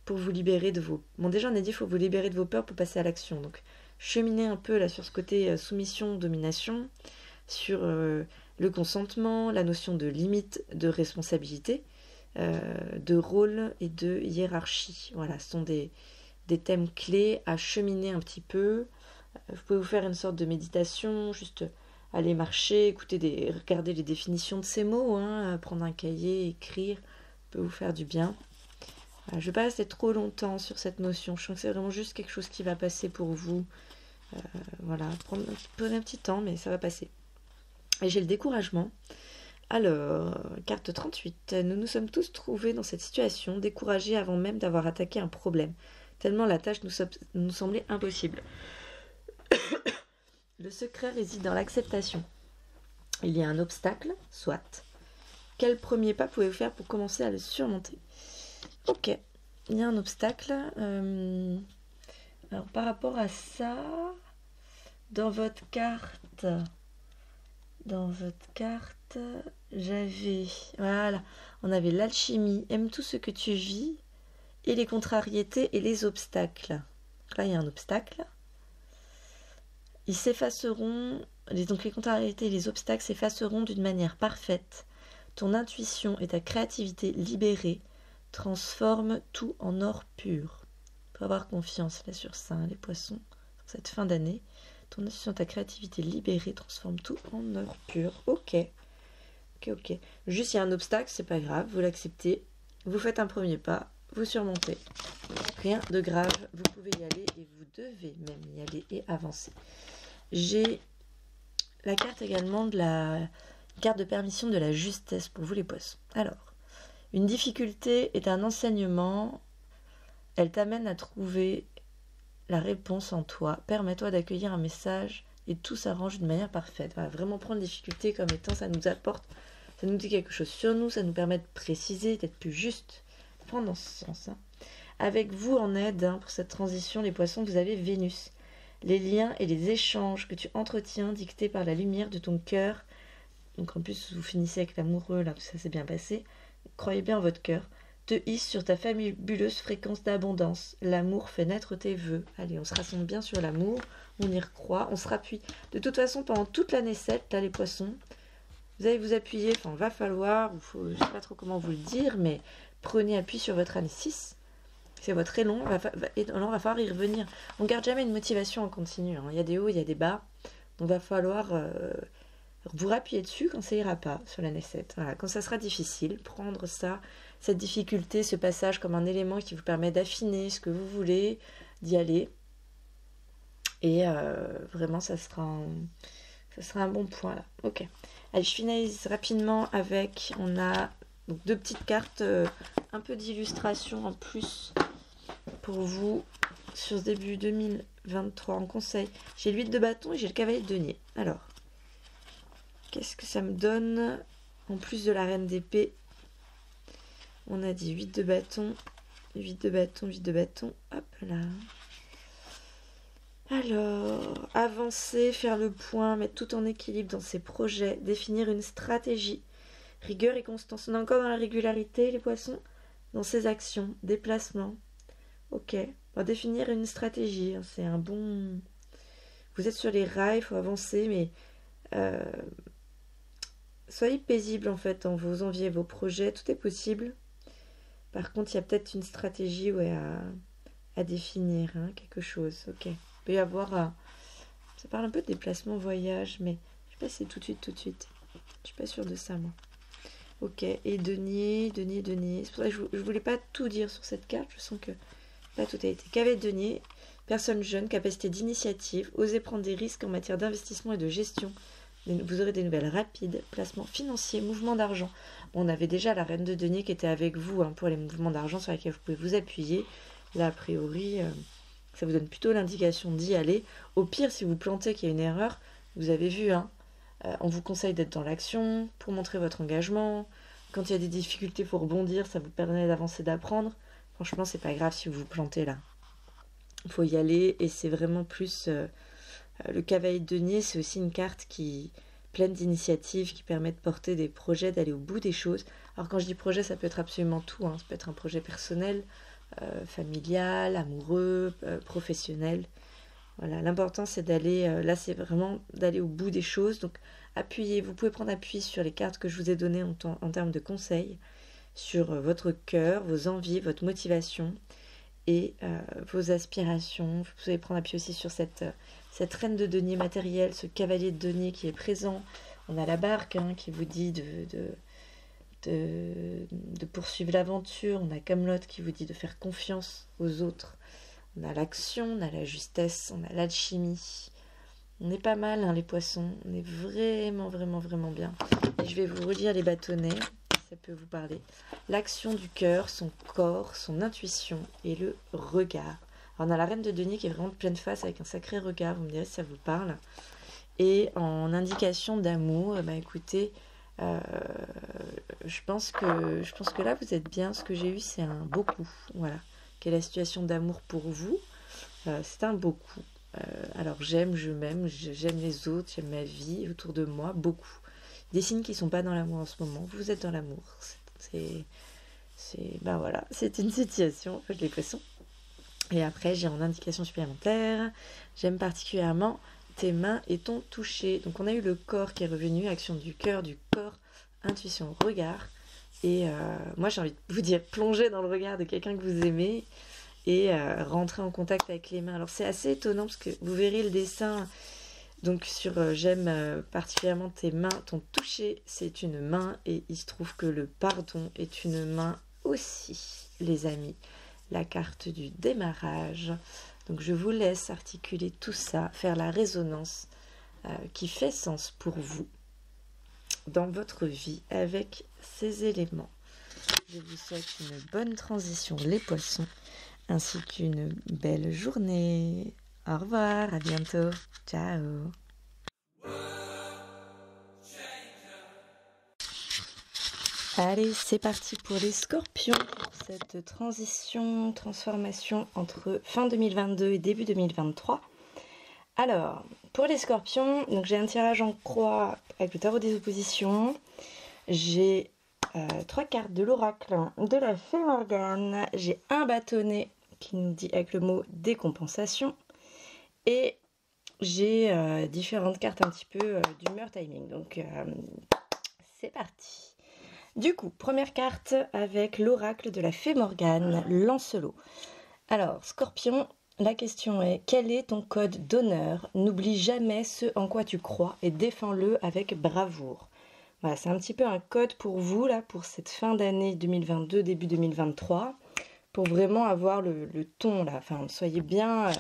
Speaker 1: pour vous libérer de vos... Bon, déjà, on a dit qu'il faut vous libérer de vos peurs pour passer à l'action. Donc, cheminez un peu là sur ce côté soumission, domination, sur le consentement, la notion de limite, de responsabilité, de rôle et de hiérarchie. Voilà, ce sont des thèmes clés à cheminer un petit peu. Vous pouvez vous faire une sorte de méditation, juste aller marcher, regarder les définitions de ces mots, prendre un cahier, écrire, peut vous faire du bien. Voilà, je ne vais pas rester trop longtemps sur cette notion, je sens que c'est vraiment juste quelque chose qui va passer pour vous. Voilà, prenez un petit temps, mais ça va passer. Et j'ai le découragement. Alors, carte 38. Nous nous sommes tous trouvés dans cette situation, découragés avant même d'avoir attaqué un problème, tellement la tâche nous semblait impossible. Le secret réside dans l'acceptation. Il y a un obstacle, soit. Quel premier pas pouvez-vous faire pour commencer à le surmonter? Ok, il y a un obstacle. Alors, par rapport à ça, dans votre carte, voilà, on avait l'alchimie, aime tout ce que tu vis, et les contrariétés et les obstacles. Là, il y a un obstacle. Ils s'effaceront, donc les contrariétés et les obstacles s'effaceront d'une manière parfaite. Ton intuition et ta créativité libérée transforment tout en or pur. Il faut avoir confiance là sur ça, les poissons, sur cette fin d'année. Ton intuition et ta créativité libérée transforment tout en or pur. Ok. Juste il y a un obstacle, c'est pas grave, vous l'acceptez. Vous faites un premier pas, vous surmontez. Rien de grave, vous pouvez y aller et vous devez même y aller et avancer. J'ai la carte également de la carte de permission de la justesse pour vous les poissons. Alors, une difficulté est un enseignement, elle t'amène à trouver la réponse en toi. Permets-toi d'accueillir un message et tout s'arrange d'une manière parfaite. Voilà, vraiment prendre la difficulté comme étant, ça nous apporte, ça nous dit quelque chose sur nous, ça nous permet de préciser, d'être plus juste, prendre dans ce sens. Avec vous en aide pour cette transition, les poissons, vous avez Vénus. Les liens et les échanges que tu entretiens dictés par la lumière de ton cœur. Donc en plus, vous finissez avec l'amoureux, là, ça s'est bien passé. Croyez bien en votre cœur. Te hisse sur ta fabuleuse fréquence d'abondance. L'amour fait naître tes vœux. Allez, on se rassemble bien sur l'amour, on y recroit, on se rappuie. De toute façon, pendant toute l'année 7, là, les poissons, vous allez vous appuyer, enfin, va falloir, je ne sais pas trop comment vous le dire, mais prenez appui sur votre année 6. C'est votre élan, il va falloir y revenir. On ne garde jamais une motivation en continu. Il y a des hauts, il y a des bas. Donc, il va falloir vous rappuyer dessus quand ça ira pas sur l'année 7. Voilà, quand ça sera difficile, prendre ça, cette difficulté, ce passage comme un élément qui vous permet d'affiner ce que vous voulez, d'y aller. Et vraiment, ça sera un bon point là. Ok. Allez, je finalise rapidement avec, on a donc 2 petites cartes, un peu d'illustration en plus pour vous sur ce début 2023 en conseil. J'ai l'huile de bâton et j'ai le cavalier de denier. Alors, qu'est-ce que ça me donne en plus de la reine d'épée? On a dit 8 de bâton, 8 de bâton, 8 de bâton. Hop là. Alors, avancer, faire le point, mettre tout en équilibre dans ses projets, définir une stratégie, rigueur et constance. On est encore dans la régularité, les poissons, dans ses actions, déplacements. Ok, on va définir une stratégie, hein, c'est un bon... Vous êtes sur les rails, il faut avancer, mais soyez paisible en fait dans vos envies et vos projets, tout est possible. Par contre, il y a peut-être une stratégie à définir, hein, quelque chose, ok. Il peut y avoir, ça parle un peu de déplacement, voyage, mais je sais pas si c'est tout de suite. Je suis pas sûre de ça, moi. Ok, et denier. C'est pour ça que je voulais pas tout dire sur cette carte, je sens que là tout a été. Cavalier de denier, personne jeune, capacité d'initiative, osez prendre des risques en matière d'investissement et de gestion. Vous aurez des nouvelles rapides, placement financier, mouvement d'argent. Bon, on avait déjà la reine de denier qui était avec vous, hein, pour les mouvements d'argent sur lesquels vous pouvez vous appuyer. Là, a priori, ça vous donne plutôt l'indication d'y aller. Au pire, si vous plantez qu'il y a une erreur, vous avez vu, hein, on vous conseille d'être dans l'action pour montrer votre engagement. Quand il y a des difficultés, il faut rebondir, ça vous permet d'avancer, d'apprendre. Franchement, c'est pas grave si vous vous plantez là. Il faut y aller et c'est vraiment plus... le cavalier de denier, c'est aussi une carte qui pleine d'initiatives, qui permet de porter des projets, d'aller au bout des choses. Alors quand je dis projet, ça peut être absolument tout, hein. Ça peut être un projet personnel, familial, amoureux, professionnel. Voilà, l'important c'est d'aller, là c'est vraiment d'aller au bout des choses. Donc appuyez, vous pouvez prendre appui sur les cartes que je vous ai données en termes de conseils, sur votre cœur, vos envies, votre motivation et vos aspirations. Vous pouvez prendre appui aussi sur cette reine de denier matériel, ce cavalier de denier qui est présent. On a la barque, hein, qui vous dit de poursuivre l'aventure. On a Camelot qui vous dit de faire confiance aux autres. On a l'action, on a la justesse, on a l'alchimie. On est pas mal, hein, les poissons. On est vraiment, vraiment, vraiment bien. Et je vais vous relire les bâtonnets, si ça peut vous parler. L'action du cœur, son corps, son intuition et le regard. Alors on a la reine de denier qui est vraiment de pleine face avec un sacré regard. Vous me direz si ça vous parle. Et en indication d'amour, écoutez, je pense que là vous êtes bien. Ce que j'ai eu, c'est un beau coup. Voilà. Quelle est la situation d'amour pour vous? C'est un beau coup. Alors j'aime, je m'aime, j'aime les autres, j'aime ma vie autour de moi, beaucoup. Des signes qui ne sont pas dans l'amour en ce moment, vous êtes dans l'amour. Ben voilà, c'est une situation, les poissons. Et après, j'ai en indication supplémentaire, j'aime particulièrement tes mains et ton toucher. Donc on a eu le corps qui est revenu, action du cœur, du corps, intuition, regard. Et moi j'ai envie de vous dire, plongez dans le regard de quelqu'un que vous aimez et rentrer en contact avec les mains. Alors c'est assez étonnant parce que vous verrez le dessin, donc sur j'aime particulièrement tes mains, ton toucher c'est une main et il se trouve que le pardon est une main aussi, les amis. La carte du démarrage. Donc je vous laisse articuler tout ça, faire la résonance qui fait sens pour vous dans votre vie avec ces éléments. Je vous souhaite une bonne transition les poissons, ainsi qu'une belle journée. Au revoir, à bientôt. Ciao. Allez, c'est parti pour les scorpions, pour cette transformation entre fin 2022 et début 2023. Alors, pour les scorpions, donc j'ai un tirage en croix avec le tarot des oppositions. J'ai 3 cartes de l'oracle de la fée Morgane. J'ai un bâtonnet qui nous dit avec le mot décompensation. Et j'ai différentes cartes un petit peu d'humeur timing. Donc, c'est parti. Du coup, première carte avec l'oracle de la fée Morgane, Lancelot. Alors, Scorpion, la question est, quel est ton code d'honneur? N'oublie jamais ce en quoi tu crois et défends-le avec bravoure. Voilà, c'est un petit peu un code pour vous, là, pour cette fin d'année 2022, début 2023. pour vraiment avoir le ton là. Enfin, soyez bien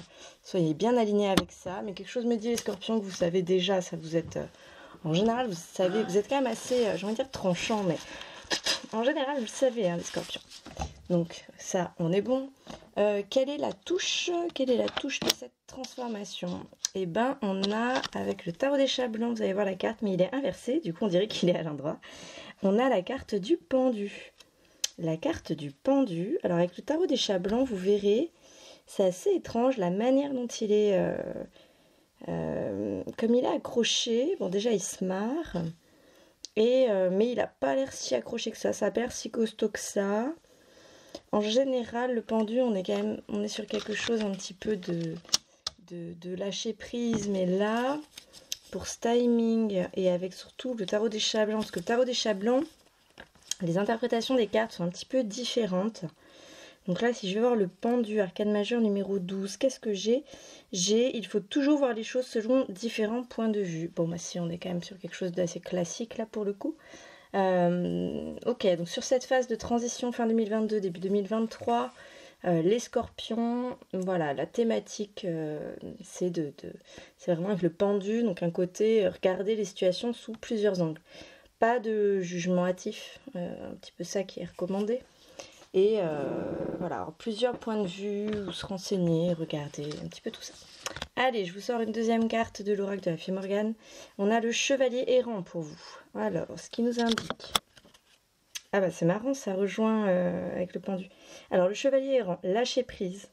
Speaker 1: alignés avec ça. Mais quelque chose me dit les scorpions que vous savez déjà, ça vous êtes... en général, vous savez, vous êtes quand même assez, j'ai envie de dire tranchant, mais en général, vous le savez, hein, les scorpions. Donc ça, on est bon. Quelle est la touche de cette transformation? Eh ben, on a, avec le tarot des chats blancs, vous allez voir la carte, mais il est inversé, du coup on dirait qu'il est à l'endroit. On a la carte du pendu. La carte du pendu. Alors avec le tarot des chats blancs, vous verrez, c'est assez étrange la manière dont il est... comme il est accroché. Bon, déjà il se marre. Mais il n'a pas l'air si accroché que ça. Ça n'a pas l'air si costaud que ça. En général, le pendu, on est sur quelque chose un petit peu de lâcher prise. Mais là, pour ce timing, et avec surtout le tarot des chats blancs, parce que le tarot des chats blancs, les interprétations des cartes sont un petit peu différentes. Donc là, si je vais voir le pendu, arcane majeur numéro 12, qu'est-ce que j'ai? Il faut toujours voir les choses selon différents points de vue. Bon, bah si, on est quand même sur quelque chose d'assez classique là pour le coup. Ok, donc sur cette phase de transition fin 2022, début 2023, les scorpions, voilà, la thématique, c'est vraiment avec le pendu, donc un côté, regarder les situations sous plusieurs angles. Pas de jugement hâtif, un petit peu ça qui est recommandé. Et voilà, alors, plusieurs points de vue, vous se renseigner, regarder un petit peu tout ça. Allez, je vous sors une deuxième carte de l'oracle de la Fée Morgane. On a le chevalier errant pour vous. Alors, ce qui nous indique... Ah bah c'est marrant, ça rejoint avec le pendu. Alors, le chevalier errant, lâchez prise.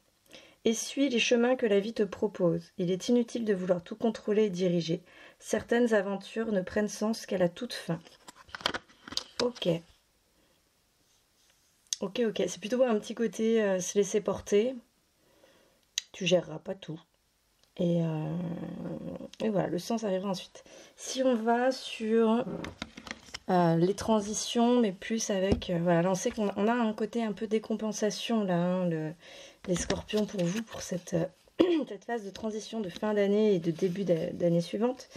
Speaker 1: Essuie les chemins que la vie te propose. Il est inutile de vouloir tout contrôler et diriger. Certaines aventures ne prennent sens qu'à la toute fin. Ok. Ok, c'est plutôt un petit côté se laisser porter. Tu géreras pas tout. Et voilà, le sens arrivera ensuite. Si on va sur les transitions, mais plus avec... voilà, là on sait qu'on a un côté un peu décompensation là, hein, les scorpions pour vous, pour cette, cette phase de transition de fin d'année et de début d'année suivante.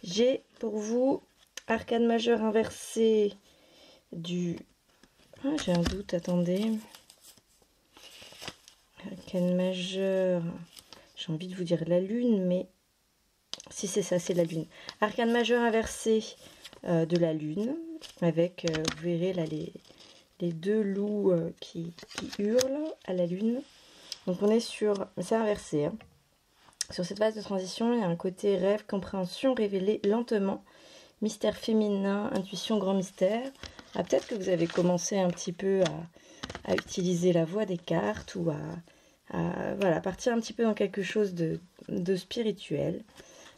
Speaker 1: J'ai pour vous arcane majeur inversé du... Ah, j'ai un doute, attendez. Arcane majeur. J'ai envie de vous dire la lune, mais si c'est ça, c'est la lune. Arcane majeur inversé de la lune, avec, vous verrez là, les deux loups qui hurlent à la lune. Donc on est sur... C'est inversé, hein. Sur cette phase de transition, il y a un côté rêve, compréhension, révélé lentement. Mystère féminin, intuition, grand mystère. Ah, peut-être que vous avez commencé un petit peu à utiliser la voix des cartes ou voilà, partir un petit peu dans quelque chose de spirituel.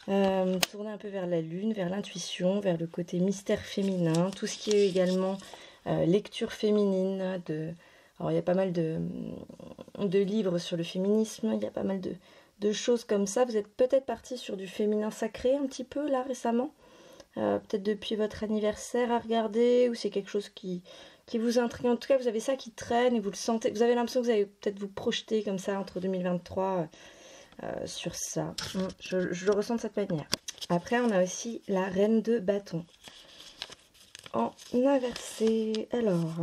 Speaker 1: Tourner un peu vers la lune, vers l'intuition, vers le côté mystère féminin, tout ce qui est également lecture féminine. Alors il y a pas mal de livres sur le féminisme, il y a pas mal de choses comme ça. Vous êtes peut-être parti sur du féminin sacré un petit peu là récemment. Peut-être depuis votre anniversaire à regarder, ou c'est quelque chose qui vous intrigue. En tout cas, vous avez ça qui traîne et vous le sentez. Vous avez l'impression que vous allez peut-être vous projeter comme ça entre 2023 sur ça. Je le ressens de cette manière. Après, on a aussi la reine de bâton en inversé. Alors,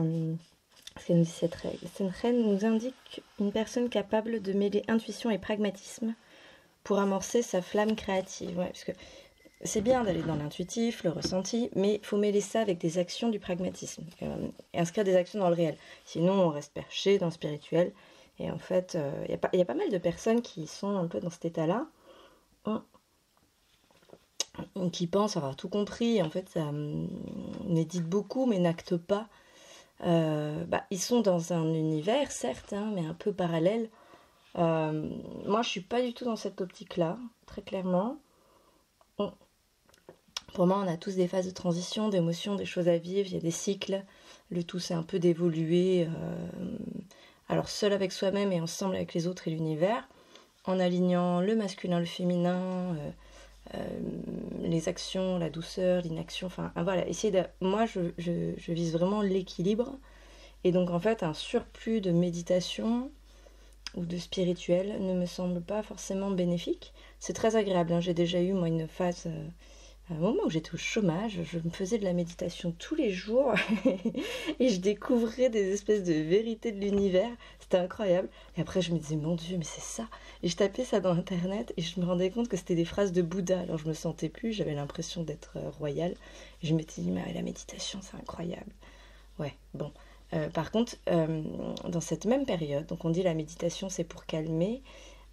Speaker 1: ce qu'elle nous dit cette règle? Cette reine nous indique une personne capable de mêler intuition et pragmatisme pour amorcer sa flamme créative. Ouais, parce que c'est bien d'aller dans l'intuitif, le ressenti, mais il faut mêler ça avec des actions du pragmatisme. Inscrire des actions dans le réel. Sinon, on reste perché dans le spirituel. Et en fait, il y a pas mal de personnes qui sont un peu dans cet état-là, qui pensent avoir tout compris. En fait, ça médite beaucoup, mais n'acte pas. Ils sont dans un univers, certes, hein, mais un peu parallèle. Moi, je suis pas du tout dans cette optique-là, très clairement. Pour moi, on a tous des phases de transition, d'émotions, des choses à vivre, il y a des cycles. Le tout, c'est un peu d'évoluer, alors seul avec soi-même et ensemble avec les autres et l'univers, en alignant le masculin, le féminin, les actions, la douceur, l'inaction, enfin voilà, moi, je vise vraiment l'équilibre. Et donc, en fait, un surplus de méditation ou de spirituel ne me semble pas forcément bénéfique. C'est très agréable, hein. J'ai déjà eu, moi, une phase... à un moment où j'étais au chômage, je me faisais de la méditation tous les jours et je découvrais des espèces de vérités de l'univers. C'était incroyable. Et après, je me disais, mon Dieu, mais c'est ça. Et je tapais ça dans Internet et je me rendais compte que c'était des phrases de Bouddha. Alors je me sentais plus, j'avais l'impression d'être royale. Et je m'étais dit, mais la méditation, c'est incroyable. Ouais, bon. Par contre, dans cette même période, donc on dit la méditation, c'est pour calmer.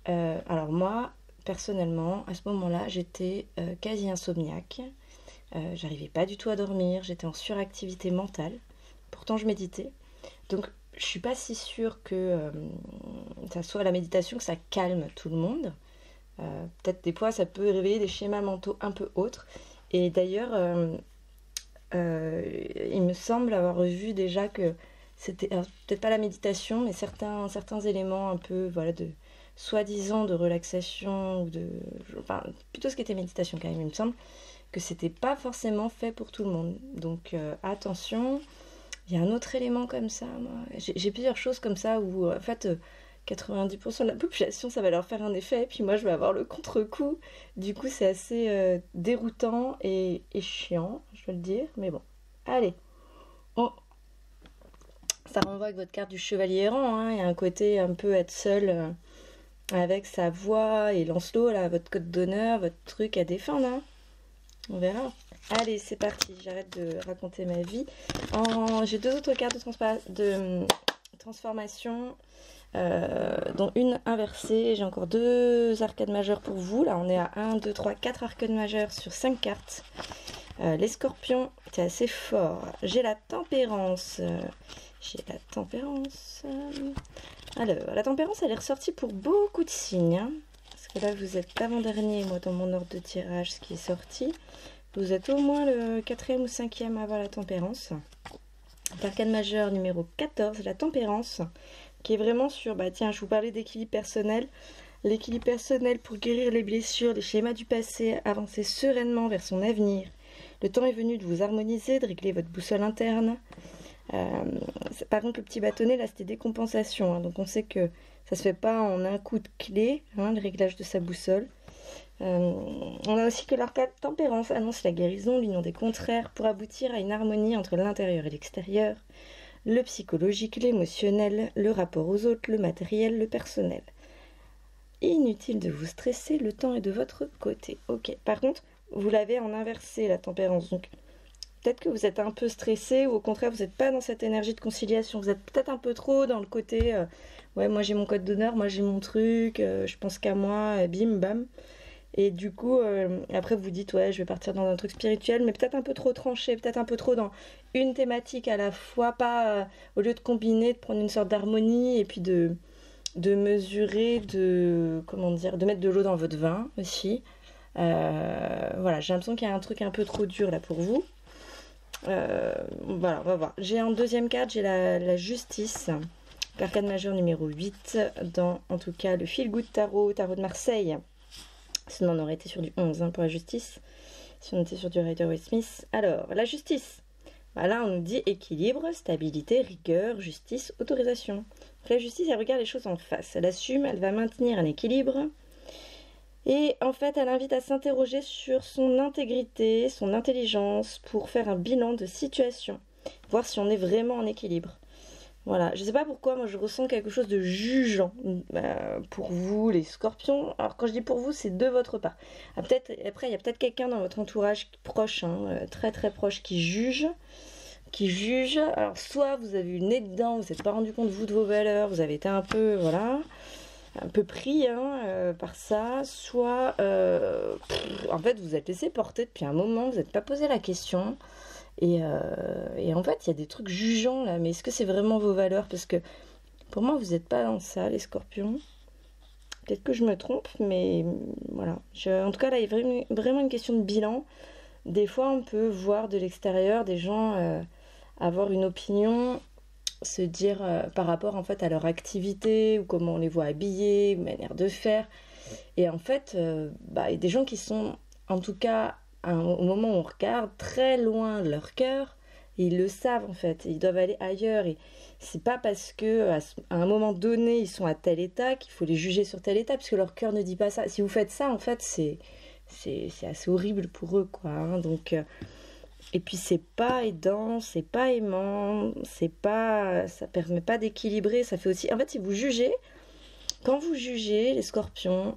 Speaker 1: Alors moi, personnellement, à ce moment-là, j'étais quasi insomniaque. J'arrivais pas du tout à dormir, j'étais en suractivité mentale. Pourtant, je méditais. Donc, je suis pas si sûre que ça soit la méditation, que ça calme tout le monde. Peut-être des fois, ça peut réveiller des schémas mentaux un peu autres. Et d'ailleurs, il me semble avoir vu déjà que c'était peut-être pas la méditation, mais certains éléments un peu, voilà, de soi-disant de relaxation ou de, enfin, plutôt ce qui était méditation quand même. Il me semble que c'était pas forcément fait pour tout le monde. Donc attention. Il y a un autre élément comme ça. J'ai plusieurs choses comme ça où en fait 90% de la population ça va leur faire un effet, puis moi je vais avoir le contre-coup. Du coup c'est assez déroutant et chiant, je veux le dire. Mais bon, allez. On, Ça renvoie avec votre carte du chevalier errant, hein. Il y a un côté un peu être seul avec sa voix et Lancelot, là, votre code d'honneur, votre truc à défendre, hein. On verra. Allez, c'est parti, j'arrête de raconter ma vie. J'ai deux autres cartes de transformation, dont une inversée. J'ai encore deux arcades majeures pour vous. Là, on est à 1, 2, 3, 4 arcades majeures sur 5 cartes. Les scorpions, c'est assez fort. J'ai la tempérance. Alors, la tempérance, elle est ressortie pour beaucoup de signes, hein. Parce que là, vous êtes l'avant-dernier, moi, dans mon ordre de tirage, ce qui est sorti. Vous êtes au moins le 4e ou 5e avant la tempérance. L'arcane majeure numéro 14, la tempérance, qui est vraiment sur, bah tiens, je vous parlais d'équilibre personnel. L'équilibre personnel pour guérir les blessures, les schémas du passé, avancer sereinement vers son avenir. Le temps est venu de vous harmoniser, de régler votre boussole interne. Par contre, le petit bâtonnet, là, c'était décompensation, hein, donc on sait que ça se fait pas en un coup de clé, hein, le réglage de sa boussole. On a aussi que l'arcade tempérance annonce la guérison, l'union des contraires pour aboutir à une harmonie entre l'intérieur et l'extérieur, le psychologique, l'émotionnel, le rapport aux autres, le matériel, le personnel. Inutile de vous stresser, le temps est de votre côté. Ok, par contre, vous l'avez en inversé la tempérance, donc peut-être que vous êtes un peu stressé ou au contraire vous n'êtes pas dans cette énergie de conciliation, vous êtes peut-être un peu trop dans le côté ouais, moi j'ai mon code d'honneur, moi j'ai mon truc, je pense qu'à moi, bim bam. Et du coup, après vous dites, ouais, je vais partir dans un truc spirituel, mais peut-être un peu trop tranché, peut-être un peu trop dans une thématique à la fois, pas au lieu de combiner, de prendre une sorte d'harmonie et puis de mesurer, comment dire, de mettre de l'eau dans votre vin aussi. Voilà, j'ai l'impression qu'il y a un truc un peu trop dur là pour vous. Voilà, on va voir. J'ai en deuxième carte, j'ai la justice, l'arcane majeure numéro 8, dans en tout cas le Feel Good Tarot de Marseille. Sinon, on aurait été sur du 11 hein, pour la justice. Si on était sur du Rider-Waite-Smith. Alors, la justice. Bah là, on nous dit équilibre, stabilité, rigueur, justice, autorisation. Donc, la justice, elle regarde les choses en face. Elle assume, elle va maintenir un équilibre. Et en fait, elle invite à s'interroger sur son intégrité, son intelligence, pour faire un bilan de situation. Voir si on est vraiment en équilibre. Voilà, je sais pas pourquoi, moi je ressens quelque chose de jugeant pour vous, les scorpions. Alors quand je dis pour vous, c'est de votre part. Après, il y a peut-être quelqu'un dans votre entourage proche, hein, très très proche, qui juge. Alors soit vous avez eu le nez dedans, vous n'êtes pas rendu compte vous de vos valeurs, vous avez été un peu, voilà, un peu pris par ça. Soit, en fait, vous êtes laissé porter depuis un moment, vous n'êtes pas posé la question. Et en fait, il y a des trucs jugeants là, mais est-ce que c'est vraiment vos valeurs? Parce que pour moi, vous n'êtes pas dans ça, les scorpions. Peut-être que je me trompe, mais voilà. En tout cas, là, il y a vraiment une question de bilan. Des fois, on peut voir de l'extérieur des gens avoir une opinion, se dire par rapport en fait à leur activité ou comment on les voit habillés, manière de faire. Et en fait, il y a des gens qui sont, en tout cas, au moment où on regarde, très loin de leur cœur, et ils le savent en fait, ils doivent aller ailleurs, et c'est pas parce que à un moment donné ils sont à tel état qu'il faut les juger sur tel état, puisque leur cœur ne dit pas ça. Si vous faites ça, en fait, c'est c'est assez horrible pour eux, quoi. Hein. Donc, et puis c'est pas aidant, c'est pas aimant, ça permet pas d'équilibrer. Ça fait aussi. En fait, si vous jugez, quand vous jugez les scorpions,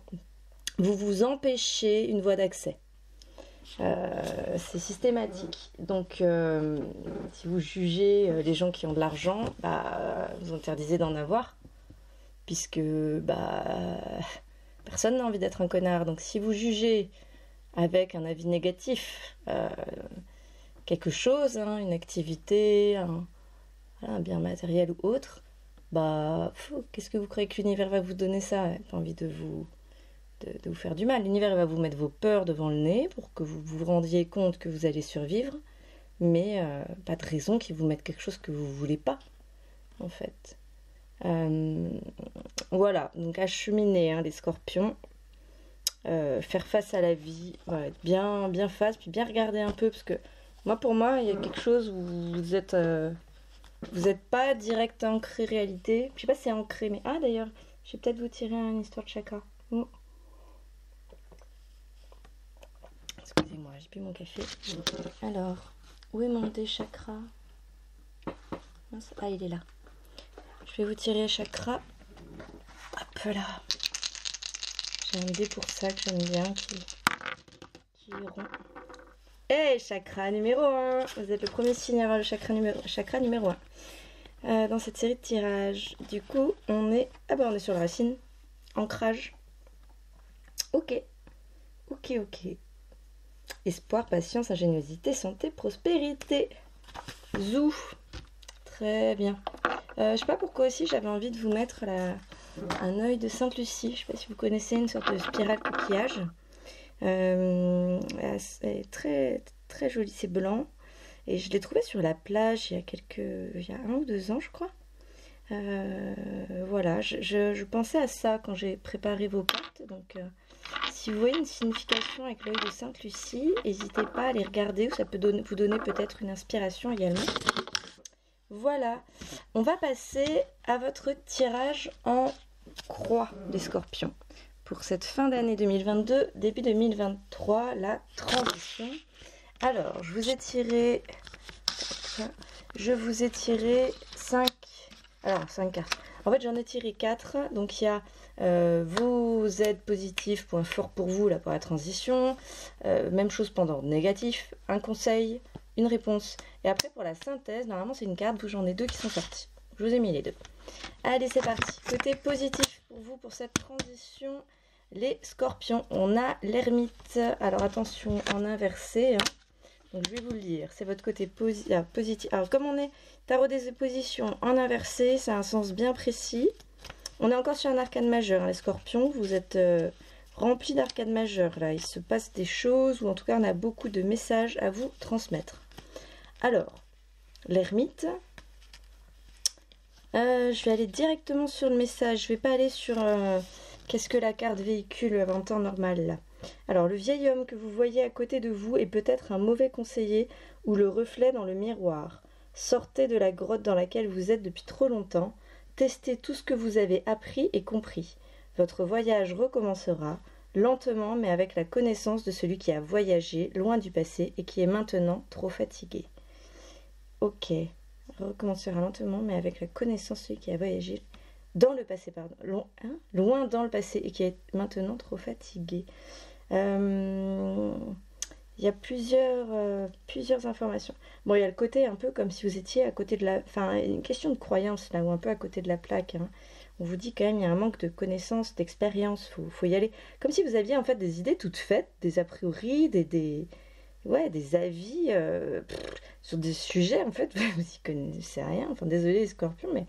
Speaker 1: vous vous empêchez une voie d'accès. C'est systématique. Donc, si vous jugez les gens qui ont de l'argent, vous interdisez d'en avoir, puisque personne n'a envie d'être un connard. Donc, si vous jugez avec un avis négatif quelque chose, hein, une activité, un bien matériel ou autre, qu'est-ce que vous croyez que l'univers va vous donner ça? Pas envie de vous faire du mal. L'univers va vous mettre vos peurs devant le nez pour que vous vous rendiez compte que vous allez survivre, mais pas de raison qu'il vous mette quelque chose que vous voulez pas, en fait. Voilà, donc acheminer, hein, les scorpions, faire face à la vie, voilà, être bien face, puis bien regarder un peu, parce que pour moi, il y a quelque chose où vous êtes pas direct ancré réalité. Je sais pas si c'est ancré, mais d'ailleurs, je vais peut-être vous tirer une histoire de chakra. Excusez-moi, j'ai bu mon café. Alors, où est mon dé chakra? Il est là. Je vais vous tirer chakra. Hop là. J'ai un dé pour ça que j'aime bien, qui est rond. Hey, chakra numéro 1. Vous êtes le premier signe à avoir le chakra numéro 1. Dans cette série de tirages. Du coup, on est sur la racine. Ancrage. Ok. Espoir, patience, ingéniosité, santé, prospérité. Zou. Très bien. Je sais pas pourquoi aussi j'avais envie de vous mettre un œil de Sainte Lucie. Je sais pas si vous connaissez, une sorte de spirale coquillage. C'est très, très joli, c'est blanc. Et je l'ai trouvé sur la plage il y a 1 ou 2 ans, je crois. Voilà, je pensais à ça quand j'ai préparé vos cartes. Donc, si vous voyez une signification avec l'œil de Sainte Lucie, n'hésitez pas à les regarder, ou ça peut vous donner peut-être une inspiration également. Voilà, on va passer à votre tirage en croix des scorpions. Pour cette fin d'année 2022, début 2023, la transition. Alors, je vous ai tiré 5 cartes. En fait, j'en ai tiré 4. Donc, il y a vos aides positives, point fort pour vous, là, pour la transition. Même chose pendant négatif, un conseil, une réponse. Et après, pour la synthèse, normalement, c'est une carte où j'en ai 2 qui sont sorties. Je vous ai mis les 2. Allez, c'est parti. Côté positif pour vous, pour cette transition, les scorpions. On a l'ermite. Alors, attention, en inversé, hein. Donc, je vais vous le lire. C'est votre côté positif. Alors, comme on est tarot des oppositions en inversé, ça a un sens bien précis. On est encore sur un arcane majeur, hein, les scorpions. Vous êtes remplis d'arcane majeur, là. Il se passe des choses, ou en tout cas, on a beaucoup de messages à vous transmettre. Alors, l'ermite. Je vais aller directement sur le message. Je vais pas aller sur qu'est-ce que la carte véhicule en temps normal, là. Alors, le vieil homme que vous voyez à côté de vous est peut-être un mauvais conseiller ou le reflet dans le miroir. Sortez de la grotte dans laquelle vous êtes depuis trop longtemps. Testez tout ce que vous avez appris et compris. Votre voyage recommencera, lentement mais avec la connaissance de celui qui a voyagé loin du passé et qui est maintenant trop fatigué. Ok, recommencera lentement mais avec la connaissance de celui qui a voyagé dans le passé, pardon. Loin dans le passé et qui est maintenant trop fatigué. Il y a plusieurs informations. Bon, il y a le côté un peu comme si vous étiez à côté de la... Enfin, une question de croyance, là, ou un peu à côté de la plaque. Hein. On vous dit quand même, il y a un manque de connaissances, d'expérience. Faut y aller. Comme si vous aviez en fait des idées toutes faites, des a priori, des avis sur des sujets, en fait. Vous n'y connaissez rien. Enfin, désolé les scorpions, mais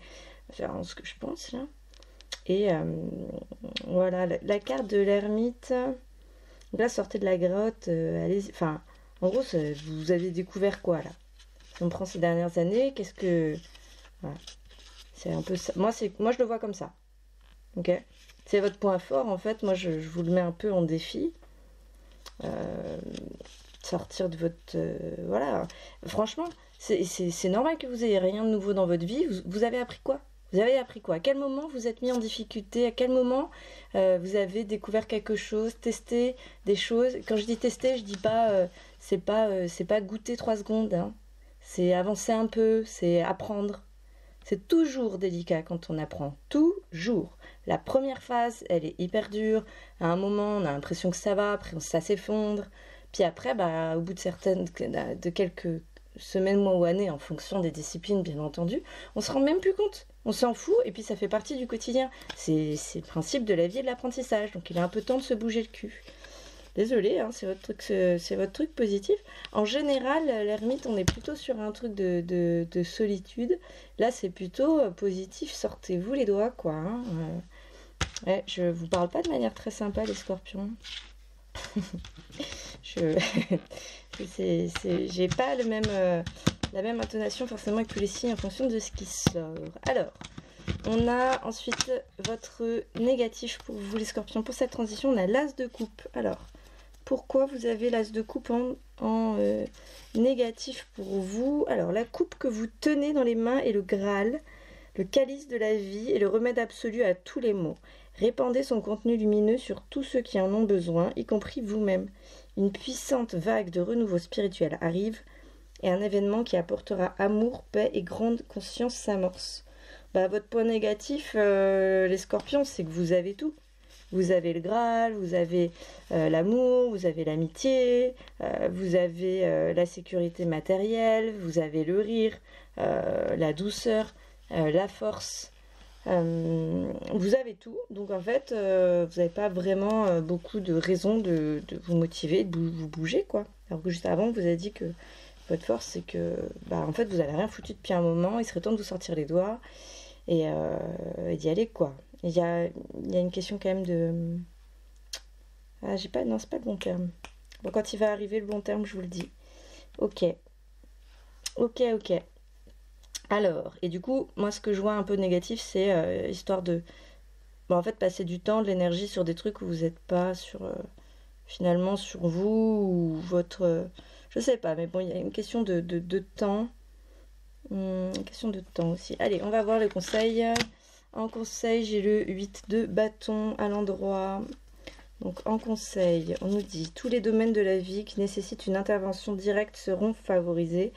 Speaker 1: c'est vraiment ce que je pense, là. Et voilà, la carte de l'ermite... Donc là, sortez de la grotte, allez-y. Enfin, en gros, vous avez découvert quoi, là? Si on prend ces dernières années, qu'est-ce que... Voilà. C'est un peu ça. Moi, je le vois comme ça. Ok? C'est votre point fort, en fait. Moi, je vous le mets un peu en défi. Sortir de votre... voilà. Franchement, c'est normal que vous ayez rien de nouveau dans votre vie. Vous avez appris quoi? Vous avez appris quoi? À quel moment vous êtes mis en difficulté? À quel moment vous avez découvert quelque chose, testé des choses? Quand je dis tester, je dis pas, c'est pas goûter 3 secondes, hein. C'est avancer un peu, c'est apprendre. C'est toujours délicat quand on apprend. Toujours. La première phase, elle est hyper dure. À un moment, on a l'impression que ça va, après ça s'effondre. Puis après, bah, au bout de quelques semaines, mois ou années, en fonction des disciplines, bien entendu, on se rend même plus compte. On s'en fout et puis ça fait partie du quotidien. C'est le principe de la vie et de l'apprentissage. Donc il est un peu temps de se bouger le cul. Désolée, hein, c'est votre truc positif. En général, l'ermite, on est plutôt sur un truc de solitude. Là, c'est plutôt positif. Sortez-vous les doigts, quoi. Hein. Ouais, je vous parle pas de manière très sympa, les scorpions. J'ai pas la même intonation forcément que tous les signes en fonction de ce qui sort. Alors, on a ensuite votre négatif pour vous, les scorpions. Pour cette transition, on a l'as de coupe. Alors, pourquoi vous avez l'as de coupe en négatif pour vous? Alors, la coupe que vous tenez dans les mains est le Graal, le calice de la vie et le remède absolu à tous les maux. Répandez son contenu lumineux sur tous ceux qui en ont besoin, y compris vous-même. Une puissante vague de renouveau spirituel arrive et un événement qui apportera amour, paix et grande conscience s'amorce. Bah, votre point négatif, les scorpions, c'est que vous avez tout. Vous avez le Graal, vous avez l'amour, vous avez l'amitié, vous avez la sécurité matérielle, vous avez le rire, la douceur, la force. Vous avez tout, donc en fait, vous n'avez pas vraiment beaucoup de raisons de vous motiver, de vous bouger, quoi. Alors que juste avant, vous avez dit que votre force, c'est que, bah, en fait, vous n'avez rien foutu depuis un moment, il serait temps de vous sortir les doigts et d'y aller, quoi. Il y a une question quand même de... Ah, j'ai pas... Non, c'est pas le bon terme. Bon, quand il va arriver le bon terme, je vous le dis. Ok. Alors, et du coup, moi, ce que je vois un peu négatif, c'est histoire de... Bon, en fait, passer du temps, de l'énergie sur des trucs où vous n'êtes pas sur... finalement, sur vous ou votre... je sais pas, mais bon, il y a une question de temps. Une question de temps aussi. Allez, on va voir le conseil. En conseil, j'ai le 8 de bâton à l'endroit. Donc en conseil, on nous dit tous les domaines de la vie qui nécessitent une intervention directe seront favorisés.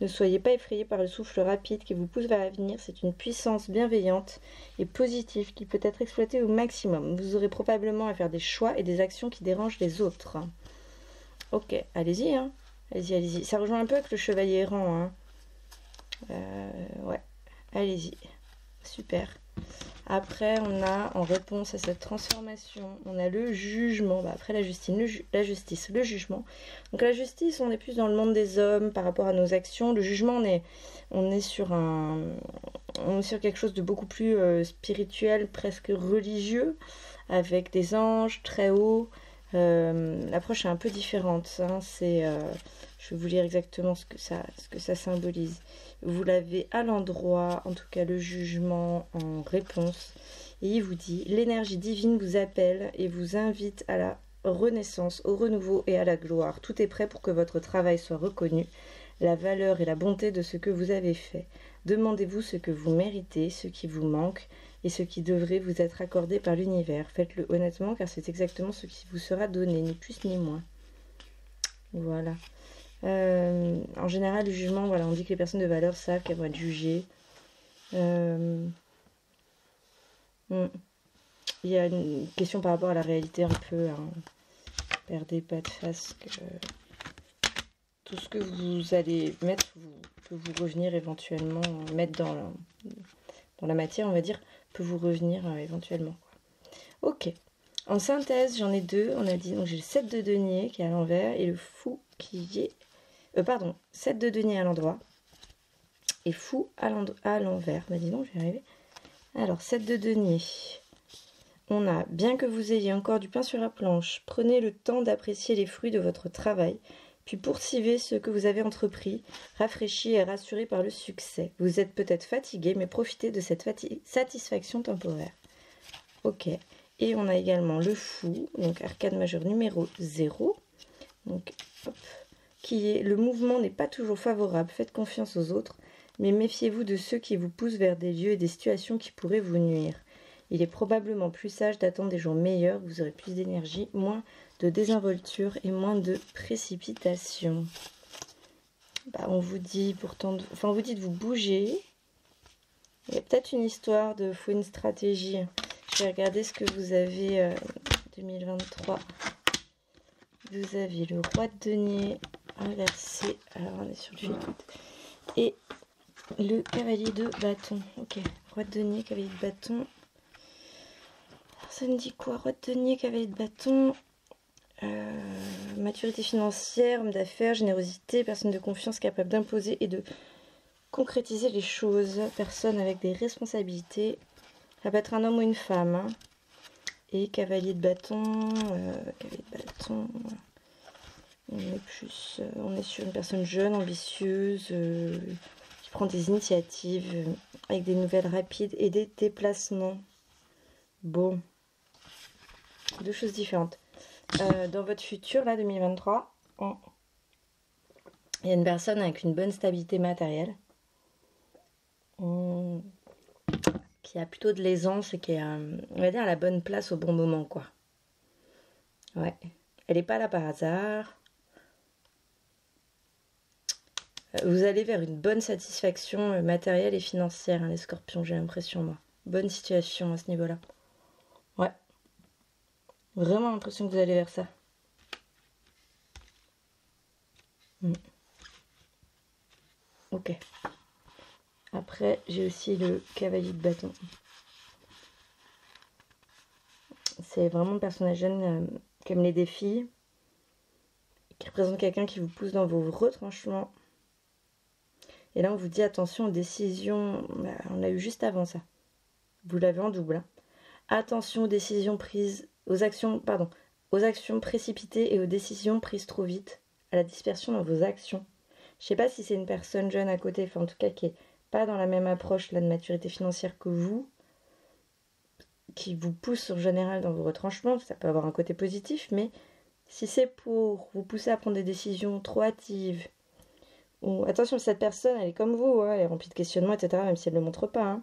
Speaker 1: Ne soyez pas effrayés par le souffle rapide qui vous pousse vers l'avenir. C'est une puissance bienveillante et positive qui peut être exploitée au maximum. Vous aurez probablement à faire des choix et des actions qui dérangent les autres. Ok, allez-y, hein. Allez-y. Ça rejoint un peu avec le chevalier errant, hein. Ouais, allez-y. Super. Après, on a, en réponse à cette transformation, on a le jugement. Bah, après la justice, le jugement. Donc la justice, on est plus dans le monde des hommes par rapport à nos actions. Le jugement, on est sur quelque chose de beaucoup plus spirituel, presque religieux, avec des anges très hauts. L'approche est un peu différente. Hein. Je vais vous lire exactement ce que ça symbolise. Vous l'avez à l'endroit, en tout cas le jugement en réponse. Et il vous dit, l'énergie divine vous appelle et vous invite à la renaissance, au renouveau et à la gloire. Tout est prêt pour que votre travail soit reconnu, la valeur et la bonté de ce que vous avez fait. Demandez-vous ce que vous méritez, ce qui vous manque et ce qui devrait vous être accordé par l'univers. Faites-le honnêtement car c'est exactement ce qui vous sera donné, ni plus ni moins. Voilà. En général, le jugement, voilà, on dit que les personnes de valeur savent qu'elles vont être jugées. Il y a une question par rapport à la réalité un peu. Hein. Perdez pas de face que tout ce que vous allez mettre peut vous revenir éventuellement, mettre dans la matière, on va dire, peut vous revenir éventuellement. Quoi. Ok. En synthèse, j'en ai deux. On a dit, donc j'ai le 7 de denier qui est à l'envers et le fou qui est... 7 de denier à l'endroit et fou à l'envers. Bah dis donc, je vais y arriver. Alors, 7 de denier. On a, bien que vous ayez encore du pain sur la planche, prenez le temps d'apprécier les fruits de votre travail, puis poursuivez ce que vous avez entrepris, rafraîchi et rassuré par le succès. Vous êtes peut-être fatigué, mais profitez de cette satisfaction temporaire. Ok. Et on a également le fou, donc arcade majeur numéro 0. Donc, hop. Qui est le mouvement n'est pas toujours favorable, faites confiance aux autres, Mais méfiez-vous de ceux qui vous poussent vers des lieux et des situations qui pourraient vous nuire. Il est probablement plus sage d'attendre des jours meilleurs, vous aurez plus d'énergie, moins de désinvolture et moins de précipitation. Bah, on vous dit pourtant, on vous dit de vous bouger. Il y a peut-être une histoire de, faut une stratégie. Je vais regarder ce que vous avez 2023. Vous avez le roi de denier inversé. Alors on est sur le fil. Et le cavalier de bâton. Ok, roi de denier, cavalier de bâton. Alors, ça me dit quoi? Roi de denier, cavalier de bâton. Maturité financière, homme d'affaires, générosité, personne de confiance capable d'imposer et de concrétiser les choses. Personne avec des responsabilités. Ça peut être un homme ou une femme. Hein. Et cavalier de bâton. On est sur une personne jeune, ambitieuse, qui prend des initiatives avec des nouvelles rapides et des déplacements. Bon, deux choses différentes. Dans votre futur, là, 2023, il y a une personne avec une bonne stabilité matérielle, qui a plutôt de l'aisance et qui est, on va dire, à la bonne place au bon moment, quoi. Ouais. Elle n'est pas là par hasard. Vous allez vers une bonne satisfaction matérielle et financière, hein, les scorpions, j'ai l'impression, moi. Bonne situation à ce niveau-là. Ouais. Vraiment l'impression que vous allez vers ça. Ok. Après, j'ai aussi le cavalier de bâton. C'est vraiment un personnage jeune qui aime les défis, qui représente quelqu'un qui vous pousse dans vos retranchements. Et là, on vous dit attention aux décisions. Bah, on l'a eu juste avant ça. Vous l'avez en double. Hein. Attention aux décisions prises, aux actions précipitées et aux décisions prises trop vite, à la dispersion dans vos actions. Je sais pas si c'est une personne jeune à côté, enfin en tout cas qui est pas dans la même approche là, de maturité financière que vous, qui vous pousse en général dans vos retranchements. Ça peut avoir un côté positif, mais si c'est pour vous pousser à prendre des décisions trop hâtives, ou attention, cette personne, elle est comme vous, hein, elle est remplie de questionnements, etc., même si elle ne le montre pas. Hein.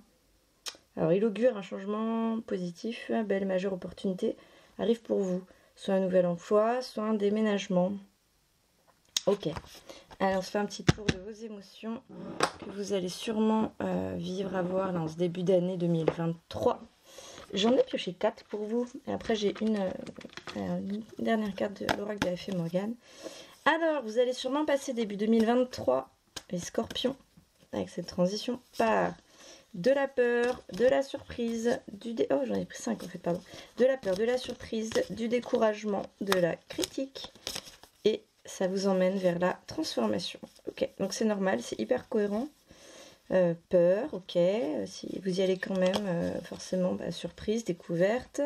Speaker 1: Alors, il augure un changement positif, belle majeure opportunité arrive pour vous. Soit un nouvel emploi, soit un déménagement. Ok. Alors, on se fait un petit tour de vos émotions que vous allez sûrement vivre, avoir là, en ce début d'année 2023. J'en ai pioché 4 pour vous. Et après, j'ai une dernière carte de l'oracle de la fée Morgane. Alors, vous allez sûrement passer début 2023, les scorpions, avec cette transition, par de la peur, de la surprise, oh, j'en ai pris 5 en fait, pardon. De la peur, de la surprise, du découragement, de la critique. Et ça vous emmène vers la transformation. Ok, donc c'est normal, c'est hyper cohérent. Peur, ok. Si vous y allez quand même, forcément, surprise, découverte.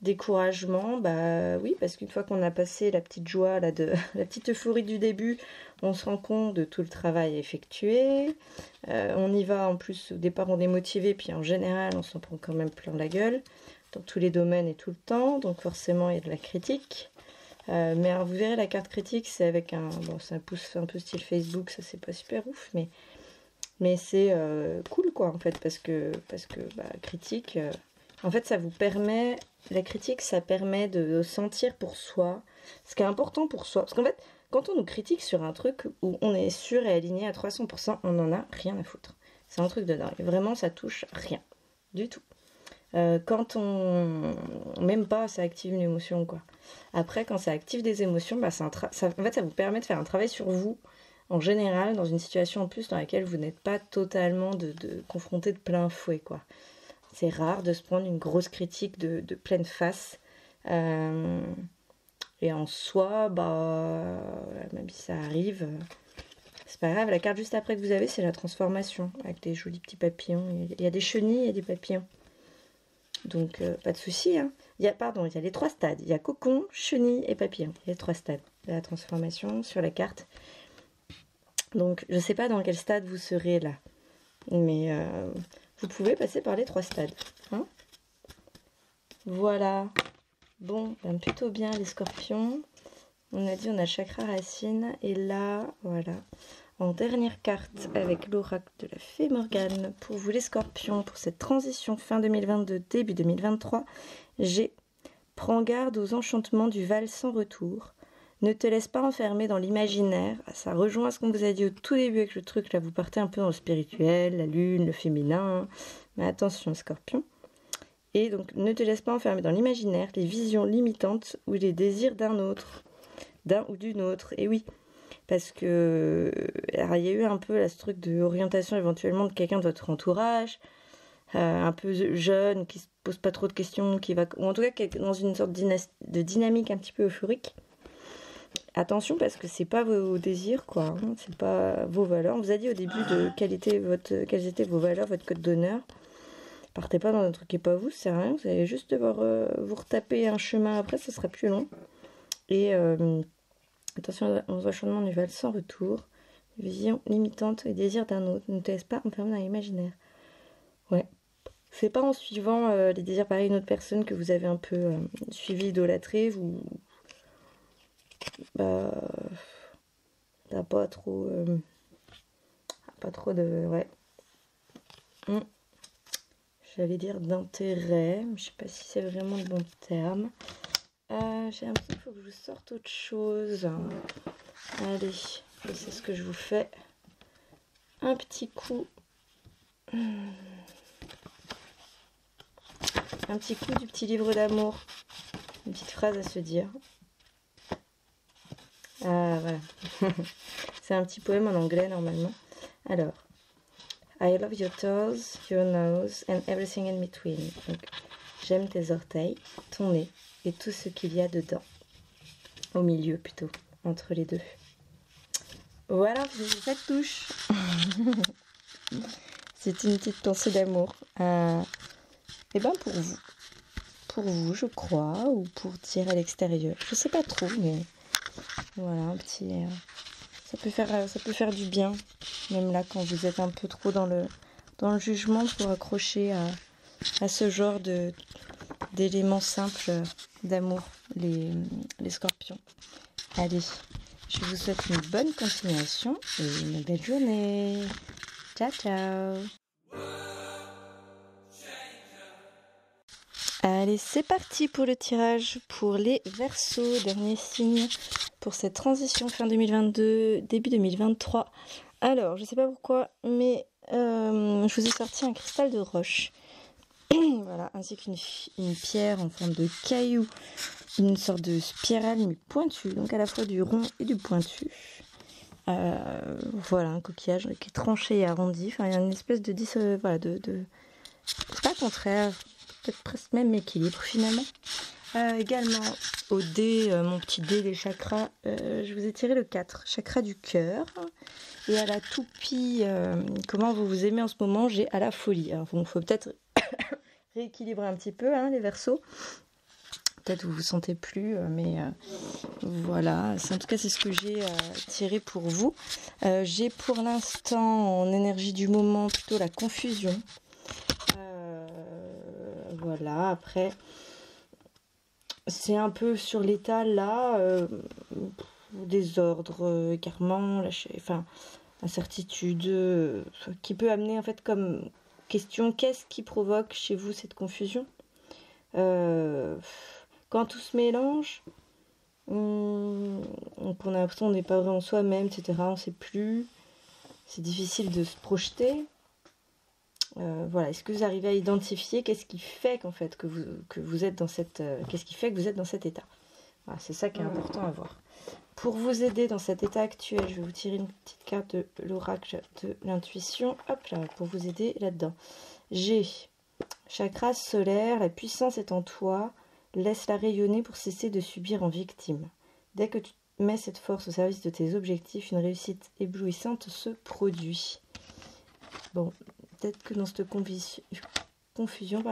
Speaker 1: Découragement, bah oui, parce qu'une fois qu'on a passé la petite joie, là, la petite euphorie du début, on se rend compte de tout le travail effectué. On y va, en plus, au départ, on est motivé, puis en général, on s'en prend quand même plein la gueule, dans tous les domaines et tout le temps, donc forcément, il y a de la critique. Mais alors, vous verrez, la carte critique, c'est avec un... Bon, ça pousse un peu style Facebook, ça, c'est pas super ouf, mais c'est cool, quoi, en fait, parce que critique... En fait, ça vous permet, la critique, ça permet de sentir pour soi ce qui est important pour soi. Parce qu'en fait, quand on nous critique sur un truc où on est sûr et aligné à 300%, on n'en a rien à foutre. C'est un truc de dingue. Vraiment, ça touche rien. Du tout. Quand on... Même pas, ça active une émotion, quoi. Après, quand ça active des émotions, en fait, ça vous permet de faire un travail sur vous, en général, dans une situation en plus dans laquelle vous n'êtes pas totalement confronté de plein fouet, quoi. C'est rare de se prendre une grosse critique de pleine face. Et en soi, même si ça arrive, c'est pas grave. La carte juste après que vous avez, c'est la transformation, avec des jolis petits papillons. Il y a des chenilles et des papillons. Donc, pas de souci. Hein. Il y a les 3 stades. Il y a cocon, chenille et papillon. Il y a les 3 stades de la transformation sur la carte. Donc, je sais pas dans quel stade vous serez là. Mais... vous pouvez passer par les 3 stades. Hein, voilà. Bon, plutôt bien les scorpions. On a dit on a chakra racine. Et là, voilà. En dernière carte avec l'oracle de la fée Morgane pour vous les scorpions pour cette transition fin 2022 début 2023, j'ai prends garde aux enchantements du Val sans retour. Ne te laisse pas enfermer dans l'imaginaire. Ça rejoint ce qu'on vous a dit au tout début avec le truc là, vous partez un peu dans le spirituel, la lune, le féminin. Mais attention scorpion. Et donc ne te laisse pas enfermer dans l'imaginaire, les visions limitantes ou les désirs d'un autre, d'un ou d'une autre. Et oui. Parce que alors, il y a eu un peu là, ce truc d'orientation éventuellement de quelqu'un de votre entourage, un peu jeune, qui se pose pas trop de questions, qui va, ou en tout cas qui est dans une sorte de dynamique un petit peu euphorique. Attention parce que c'est pas vos désirs, quoi, hein, c'est pas vos valeurs. On vous a dit au début de quelles étaient vos valeurs, votre code d'honneur. Partez pas dans un truc qui est pas vous, c'est rien. Vous allez juste devoir vous retaper un chemin après, ça sera plus long. Et attention aux enchaînements du Val sans retour, vision limitante et désir d'un autre. Ne te laisse pas enfermer dans l'imaginaire. Ouais. C'est pas en suivant les désirs pareils d'une autre personne que vous avez un peu suivi, idolâtré, vous. Bah. T'as pas trop. Pas trop de. Ouais. J'allais dire d'intérêt. Je sais pas si c'est vraiment le bon terme. J'ai l'impression qu'il faut que je vous sorte autre chose. Allez, c'est ce que je vous fais. Un petit coup. Un petit coup du petit livre d'amour. Une petite phrase à se dire. Ah, voilà. C'est un petit poème en anglais normalement. Alors. I love your toes, your nose and everything in between. Donc, j'aime tes orteils, ton nez et tout ce qu'il y a dedans. Au milieu plutôt, entre les deux. Voilà, ça touche. C'est une petite pensée d'amour. Et ben pour vous. Pour vous, je crois, ou pour dire à l'extérieur. Je sais pas trop, mais voilà, un petit. Ça peut faire du bien, même là quand vous êtes un peu trop dans le jugement, pour accrocher à ce genre d'éléments simples d'amour, les scorpions. Allez, je vous souhaite une bonne continuation et une belle journée. Ciao, ciao. Allez, c'est parti pour le tirage pour les Verseaux, dernier signe pour cette transition fin 2022, début 2023. Alors, je sais pas pourquoi, mais je vous ai sorti un cristal de roche. Voilà, ainsi qu'une pierre en forme de caillou, une sorte de spirale mais pointue, donc à la fois du rond et du pointu. Voilà, un coquillage qui est tranché et arrondi. Enfin, il y a une espèce de voilà, c'est pas contraire, peut-être presque même équilibre finalement. Également au dé, mon petit dé des chakras, je vous ai tiré le 4, chakra du cœur. Et à la toupie, comment vous vous aimez en ce moment, j'ai à la folie. Alors il faut peut-être rééquilibrer un petit peu, hein, les Verseaux. Peut-être vous vous sentez plus, mais voilà. En tout cas, c'est ce que j'ai tiré pour vous. J'ai pour l'instant, en énergie du moment, plutôt la confusion. Voilà, après, c'est un peu sur l'état là, désordre, égarement, enfin, incertitude, qui peut amener en fait comme question, qu'est-ce qui provoque chez vous cette confusion ? Quand tout se mélange, on a l'impression qu'on n'est pas vraiment soi-même, etc. On ne sait plus, c'est difficile de se projeter. Voilà, est-ce que vous arrivez à identifier qu'est-ce qui fait qu'en fait que vous êtes dans qu'est-ce qui fait que vous êtes dans cet état? Voilà, c'est ça qui est important à voir. Pour vous aider dans cet état actuel, je vais vous tirer une petite carte de l'oracle de l'intuition. Hop là, pour vous aider là-dedans. J'ai chakra solaire, la puissance est en toi, laisse-la rayonner pour cesser de subir en victime. Dès que tu mets cette force au service de tes objectifs, une réussite éblouissante se produit. Bon, peut-être que dans cette confusion,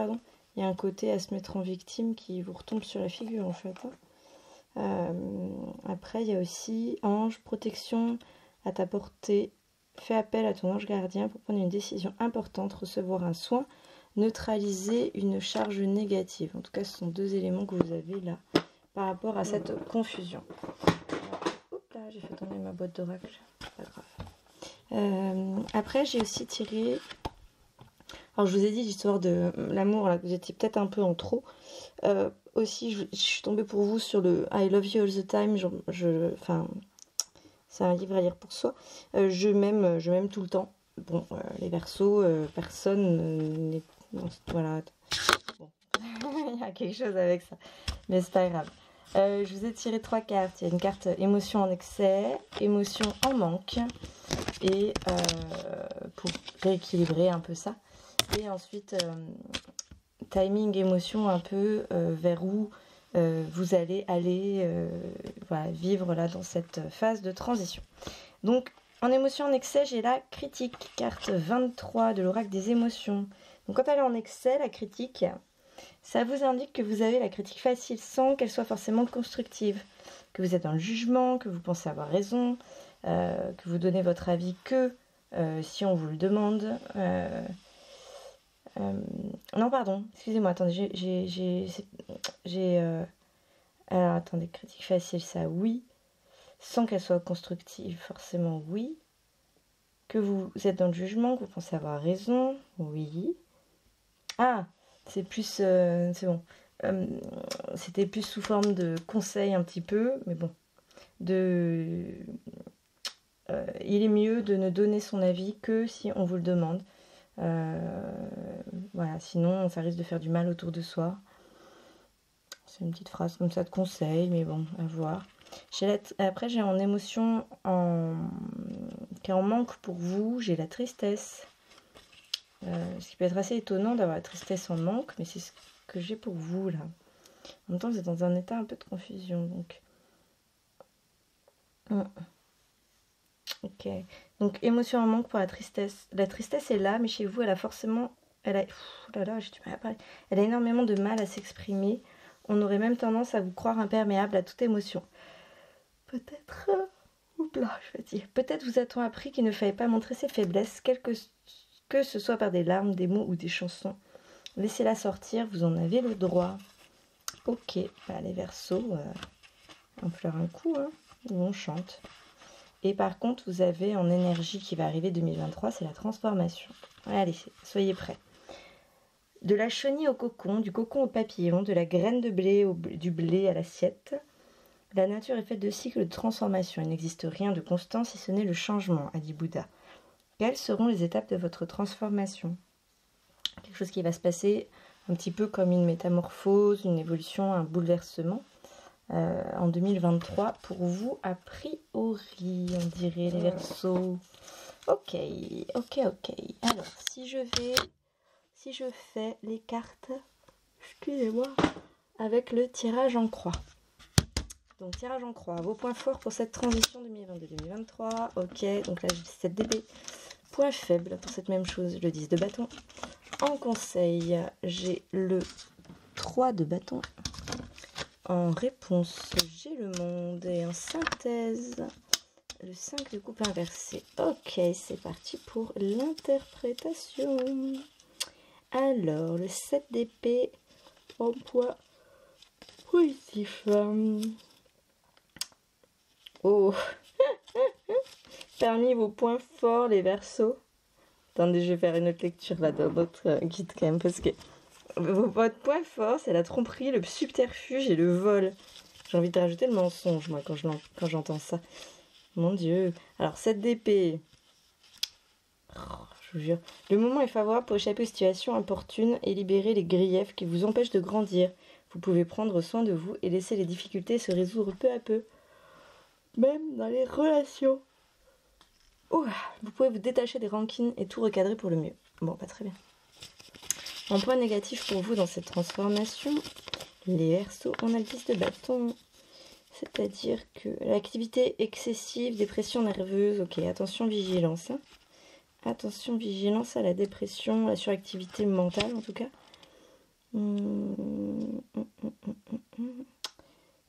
Speaker 1: il y a un côté à se mettre en victime qui vous retombe sur la figure en fait. Après, il y a aussi ange, protection à ta portée. Fais appel à ton ange gardien pour prendre une décision importante, recevoir un soin, neutraliser une charge négative. En tout cas, ce sont deux éléments que vous avez là par rapport à cette confusion. Oups là, j'ai fait tomber ma boîte d'oracle. Pas grave. Après, j'ai aussi tiré... Alors, je vous ai dit l'histoire de l'amour, là, que vous étiez peut-être un peu en trop. Aussi, je suis tombée pour vous sur le I Love You All the Time. Enfin, c'est un livre à lire pour soi. Je m'aime tout le temps. Bon, les Verseaux, personne n'est... Voilà. Bon. Il y a quelque chose avec ça. Mais c'est pas grave. Je vous ai tiré 3 cartes. Il y a une carte émotion en excès, émotion en manque. Et pour rééquilibrer un peu ça. Et ensuite, timing, émotion un peu vers où vous allez aller voilà, vivre là dans cette phase de transition. Donc, en émotion en excès, j'ai la critique, carte 23 de l'oracle des émotions. Donc, quand elle est en excès, la critique, ça vous indique que vous avez la critique facile sans qu'elle soit forcément constructive, que vous êtes dans le jugement, que vous pensez avoir raison, que vous donnez votre avis que si on vous le demande. Non, pardon, excusez-moi, attendez, alors, attendez, critique facile, ça, oui. Sans qu'elle soit constructive, forcément, oui. Que vous êtes dans le jugement, que vous pensez avoir raison, oui. Ah, c'est plus... c'est bon. C'était plus sous forme de conseil un petit peu, mais bon. Il est mieux de ne donner son avis que si on vous le demande. Voilà, sinon ça risque de faire du mal autour de soi. C'est une petite phrase comme ça de conseil, mais bon, à voir. Après, j'ai en émotion qui est en manque pour vous, j'ai la tristesse. Ce qui peut être assez étonnant d'avoir la tristesse en manque, mais c'est ce que j'ai pour vous là. En même temps, vous êtes dans un état un peu de confusion, donc. Ok. Donc, émotion en manque pour la tristesse. La tristesse est là, mais chez vous, elle a forcément... Elle a énormément de mal à s'exprimer. On aurait même tendance à vous croire imperméable à toute émotion. Peut-être... Peut-être vous a-t-on appris qu'il ne fallait pas montrer ses faiblesses, que ce soit par des larmes, des mots ou des chansons. Laissez-la sortir, vous en avez le droit. Ok, bah, les Verseaux, on pleure un coup, hein, ou on chante. Et par contre, vous avez en énergie qui va arriver 2023, c'est la transformation. Allez, soyez prêts. De la chenille au cocon, du cocon au papillon, de la graine de blé du blé à l'assiette, la nature est faite de cycles de transformation. Il n'existe rien de constant si ce n'est le changement, a dit Bouddha. Quelles seront les étapes de votre transformation? Quelque chose qui va se passer un petit peu comme une métamorphose, une évolution, un bouleversement. En 2023 pour vous a priori, on dirait les Verseaux. Ok. Alors si je fais les cartes, excusez-moi, avec le tirage en croix. Donc tirage en croix, vos points forts pour cette transition 2022-2023. Ok, donc là j'ai 7 DB. Point faible pour cette même chose, le 10 de bâton. En conseil, j'ai le 3 de bâton. En réponse, j'ai le monde. Et en synthèse, le 5 de coupe inversée. Ok, c'est parti pour l'interprétation. Alors, le 7 d'épée en poids positif. Oh. Parmi vos points forts, les Verseaux. Attendez, je vais faire une autre lecture là dans votre guide quand même, parce que votre point fort, c'est la tromperie, le subterfuge et le vol. J'ai envie de rajouter le mensonge, moi, quand j'entends ça. Mon Dieu. Alors, 7 d'épée. Oh, je vous jure. Le moment est favorable pour échapper aux situations importunes et libérer les griefs qui vous empêchent de grandir. Vous pouvez prendre soin de vous et laisser les difficultés se résoudre peu à peu. Même dans les relations. Oh, vous pouvez vous détacher des rancines et tout recadrer pour le mieux. Bon, pas très bien. En point négatif pour vous dans cette transformation, les Verseaux, on a le 10 de bâton. C'est-à-dire que l'activité excessive, dépression nerveuse, ok, attention vigilance. Hein. Attention vigilance à la dépression, la suractivité mentale en tout cas. Il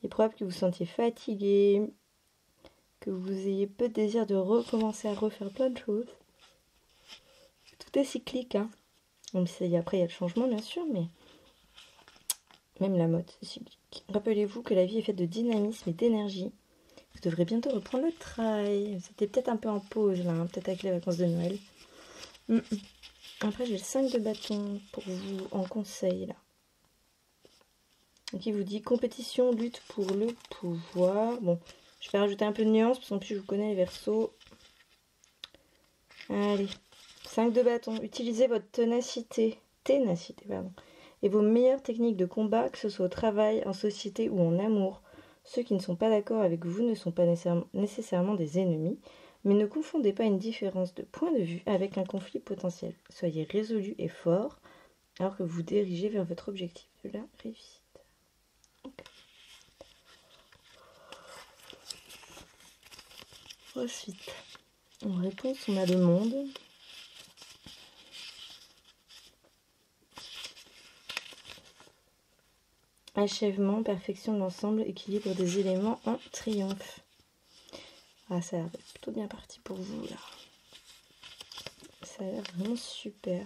Speaker 1: est probable que vous vous sentiez fatigué, que vous ayez peu de désir de recommencer à refaire plein de choses. Tout est cyclique, hein. Même si après il y a le changement bien sûr, mais même la mode c'est cyclique. Rappelez-vous que la vie est faite de dynamisme et d'énergie. Vous devrez bientôt reprendre le travail. C'était peut-être un peu en pause là, hein, peut-être avec les vacances de Noël. Après j'ai le 5 de bâton pour vous en conseil là. Qui vous dit compétition, lutte pour le pouvoir. Bon, je vais rajouter un peu de nuance parce qu'en plus je vous connais les Verseaux. Allez, 5 de bâton. Utilisez votre ténacité, et vos meilleures techniques de combat, que ce soit au travail, en société ou en amour. Ceux qui ne sont pas d'accord avec vous ne sont pas nécessairement des ennemis, mais ne confondez pas une différence de point de vue avec un conflit potentiel. Soyez résolu et fort alors que vous dirigez vers votre objectif de la réussite. Okay. Ensuite, en réponse, on a le monde. Achèvement, perfection de l'ensemble, équilibre des éléments en triomphe. Ah, ça a l'air plutôt bien parti pour vous, là. Ça a l'air vraiment super.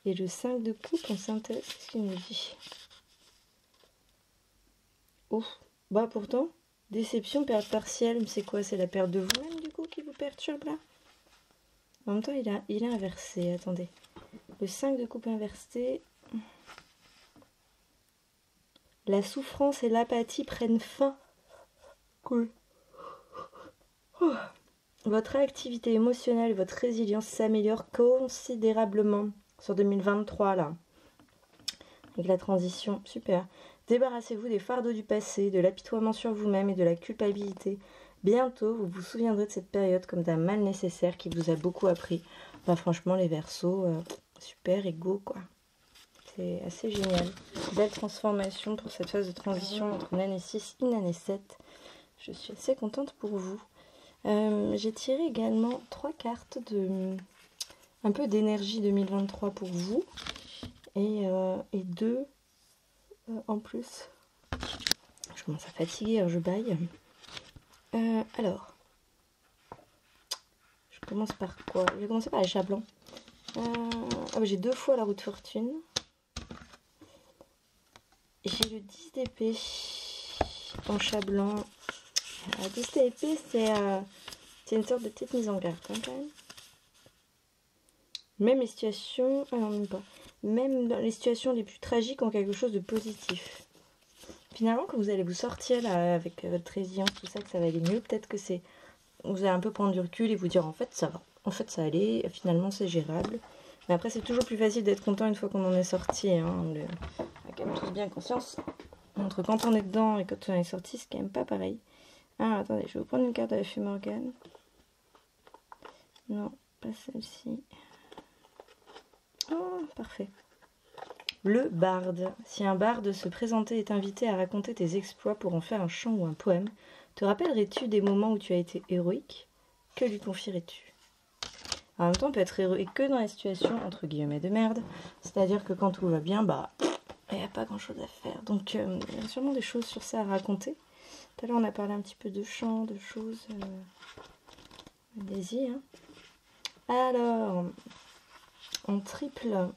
Speaker 1: Et le 5 de coupe en synthèse, qu'est-ce qu'il nous dit? Oh, bah pourtant, déception, perte partielle, c'est quoi? C'est la perte de vous-même, du coup, qui vous perturbe, là? En même temps, il a inversé, attendez. Le 5 de coupe inversé... La souffrance et l'apathie prennent fin. Cool. Oh. Votre réactivité émotionnelle et votre résilience s'améliorent considérablement sur 2023 là. Avec la transition, super. Débarrassez-vous des fardeaux du passé, de l'apitoiement sur vous-même et de la culpabilité. Bientôt, vous vous souviendrez de cette période comme d'un mal nécessaire qui vous a beaucoup appris. Bah, franchement, les Verseaux, super et go quoi. C'est assez génial. Belle transformation pour cette phase de transition entre une année 6 et une année 7. Je suis assez contente pour vous. J'ai tiré également 3 cartes de un peu d'énergie 2023 pour vous. Et 2 en plus. Je commence à fatiguer, alors je baille. Alors, je commence par quoi? Je vais commencer par les chats blancs. J'ai 2 fois la roue de fortune. J'ai le 10 d'épée en chat blanc. Le 10 d'épée, c'est une sorte de petite mise en garde hein, quand même. Même les situations, même pas. Même dans les situations les plus tragiques en quelque chose de positif. Finalement, quand vous allez vous sortir là avec votre résilience, tout ça, que ça va aller mieux, peut-être que vous allez un peu prendre du recul et vous dire en fait ça va. En fait ça allait, finalement c'est gérable. Mais après c'est toujours plus facile d'être content une fois qu'on en est sorti. Hein. On a quand même tous bien conscience. Entre quand on est dedans et quand on est sorti, c'est quand même pas pareil. Ah attendez, je vais vous prendre une carte de la Fée Morgane. Non, pas celle-ci. Oh, parfait. Le barde. Si un barde se présentait et t'invitait à raconter tes exploits pour en faire un chant ou un poème, te rappellerais-tu des moments où tu as été héroïque? Que lui confierais-tu? En même temps, on peut être héroïque que dans les situations entre guillemets de merde. C'est-à-dire que quand tout va bien, bah, il n'y a pas grand-chose à faire. Donc, il y a sûrement des choses sur ça à raconter. Tout à l'heure, on a parlé un petit peu de chant, de choses. Allez-y, hein. Alors, en triple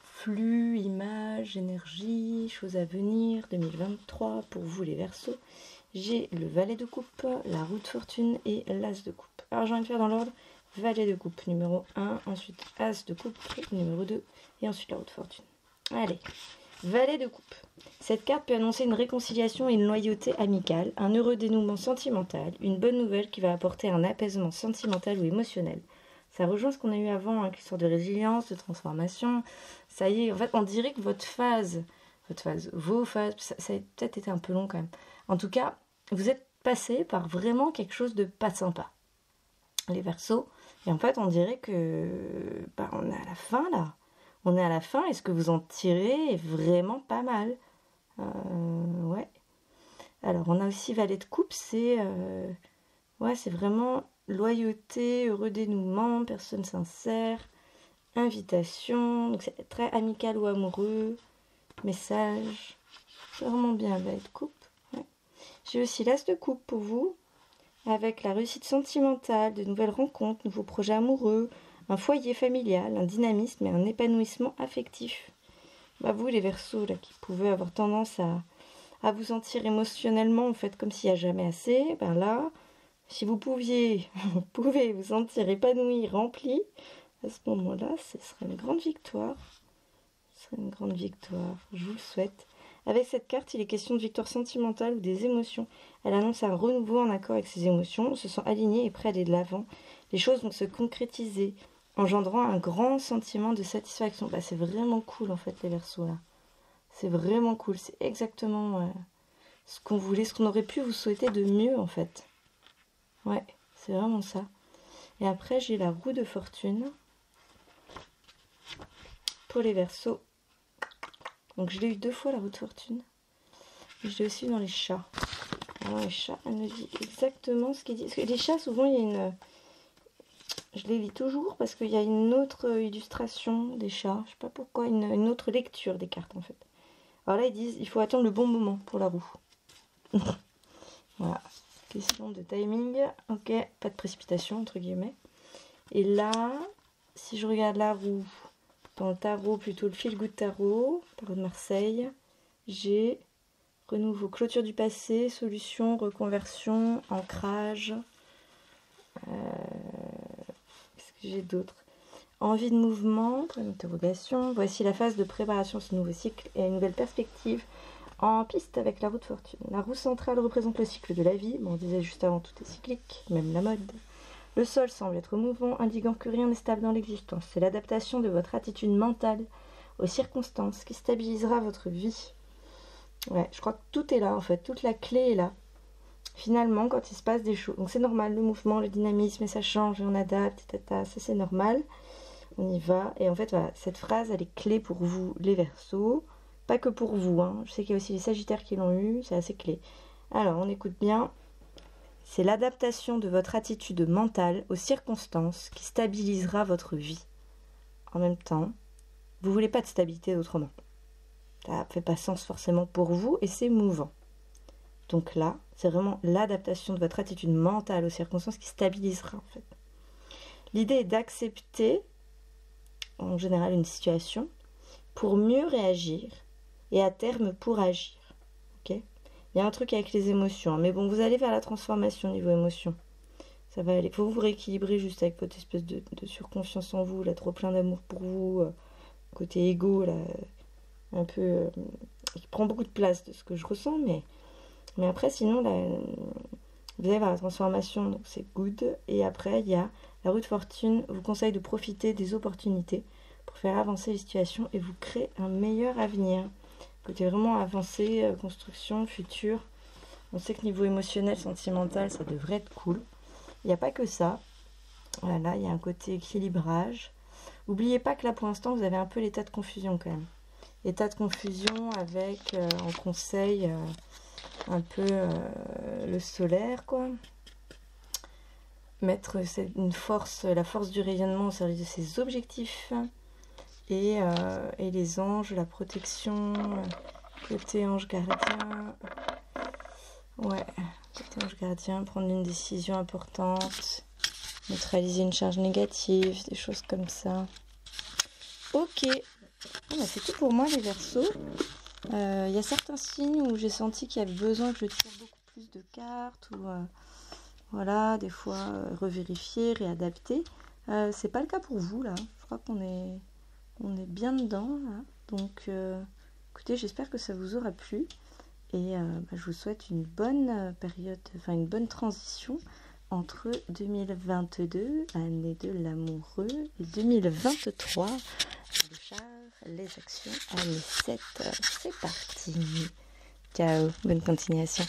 Speaker 1: flux, images, énergie, choses à venir, 2023 pour vous les Verseaux. J'ai le valet de coupe, la roue de fortune et l'as de coupe. Alors j'ai envie de faire dans l'ordre, valet de coupe numéro 1, ensuite as de coupe numéro 2 et ensuite la roue de fortune. Allez, valet de coupe. Cette carte peut annoncer une réconciliation et une loyauté amicale, un heureux dénouement sentimental, une bonne nouvelle qui va apporter un apaisement sentimental ou émotionnel. Ça rejoint ce qu'on a eu avant, hein, qui sort de résilience, de transformation. Ça y est, en fait, on dirait que vos phases, ça a peut-être été un peu long quand même. En tout cas, vous êtes passé par vraiment quelque chose de pas sympa. Les Verseaux. Et en fait, on dirait que on est à la fin là. On est à la fin et ce que vous en tirez est vraiment pas mal. Ouais. Alors, on a aussi valet de coupe, c'est vraiment loyauté, heureux dénouement, personne sincère, invitation, donc c'est très amical ou amoureux, message, c'est vraiment bien, valet de coupe. Ouais. J'ai aussi l'as de coupe pour vous, avec la réussite sentimentale, de nouvelles rencontres, nouveaux projets amoureux, un foyer familial, un dynamisme et un épanouissement affectif. Bah vous les Verseaux là, qui pouvaient avoir tendance à à vous sentir émotionnellement, en fait, comme s'il n'y a jamais assez, ben là, si vous pouviez, vous pouvez vous sentir épanoui, rempli, à ce moment-là, ce serait une grande victoire. Ce serait une grande victoire, je vous le souhaite. Avec cette carte, il est question de victoire sentimentale ou des émotions. Elle annonce un renouveau en accord avec ses émotions. On se sent aligné et prêt à aller de l'avant. Les choses vont se concrétiser, engendrant un grand sentiment de satisfaction. Bah, c'est vraiment cool, en fait, les Verseaux, là. C'est vraiment cool. C'est exactement ce qu'on voulait, ce qu'on aurait pu vous souhaiter de mieux, en fait. Ouais, c'est vraiment ça. Et après, j'ai la roue de fortune pour les Verseaux. Donc je l'ai eu 2 fois la roue de fortune. Je l'ai aussi eu dans les chats. Alors les chats, elle me dit exactement ce qu'il dit. Parce que les chats, souvent, il y a une... Je les lis toujours parce qu'il y a une autre illustration des chats. Je sais pas pourquoi, une autre lecture des cartes en fait. Alors là, ils disent il faut attendre le bon moment pour la roue. Voilà. Question de timing. Ok, pas de précipitation entre guillemets. Et là, si je regarde la roue... Dans le tarot, plutôt le feel good tarot de Marseille, j'ai renouveau, clôture du passé, solution, reconversion, ancrage. Qu'est-ce que j'ai d'autre? Envie de mouvement, pour une interrogation. Voici la phase de préparation de ce nouveau cycle et une nouvelle perspective en piste avec la roue de fortune. La roue centrale représente le cycle de la vie. Bon, on disait juste avant, tout est cyclique, même la mode. Le sol semble être mouvant, indiquant que rien n'est stable dans l'existence. C'est l'adaptation de votre attitude mentale aux circonstances qui stabilisera votre vie. Ouais, je crois que tout est là en fait, toute la clé est là. Finalement, quand il se passe des choses, donc c'est normal, le mouvement, le dynamisme, et ça change et on adapte, ça c'est normal. On y va. Et en fait, voilà, cette phrase, elle est clé pour vous, les Verseaux. Pas que pour vous, hein. Je sais qu'il y a aussi les Sagittaires qui l'ont eu, c'est assez clé. Alors, on écoute bien. C'est l'adaptation de votre attitude mentale aux circonstances qui stabilisera votre vie. En même temps, vous ne voulez pas de stabilité autrement. Ça ne fait pas sens forcément pour vous et c'est mouvant. Donc là, c'est vraiment l'adaptation de votre attitude mentale aux circonstances qui stabilisera en fait. L'idée est d'accepter, en général, une situation pour mieux réagir et à terme pour agir. Ok ? Il y a un truc avec les émotions, mais bon, vous allez vers la transformation niveau émotion. Ça va aller. Il faut vous rééquilibrer juste avec votre espèce de surconfiance en vous, là, trop plein d'amour pour vous, côté égo, là, un peu, qui prend beaucoup de place de ce que je ressens, mais après, sinon, là, vous allez vers la transformation, donc c'est good. Et après, il y a la roue de fortune, vous conseille de profiter des opportunités pour faire avancer les situations et vous créer un meilleur avenir. Côté vraiment avancé, construction, futur. On sait que niveau émotionnel, sentimental, ça devrait être cool. Il n'y a pas que ça. Voilà, il y a un côté équilibrage. N'oubliez pas que là, pour l'instant, vous avez un peu l'état de confusion quand même. État de confusion avec, en conseil, un peu le solaire, quoi. Mettre la force du rayonnement au service de ses objectifs. Et les anges, la protection, côté ange gardien. Ouais, côté ange gardien, prendre une décision importante, neutraliser une charge négative, des choses comme ça. Ok, bon, bah, c'est tout pour moi les Verseaux. Il y a certains signes où j'ai senti qu'il y avait besoin que je tire beaucoup plus de cartes ou voilà, des fois revérifier, réadapter. C'est pas le cas pour vous là. Je crois qu'on est bien dedans là. Donc écoutez, j'espère que ça vous aura plu et je vous souhaite une bonne période, enfin une bonne transition entre 2022, année de l'amoureux, et 2023, le char, les actions, année 7. C'est parti. Ciao, bonne continuation.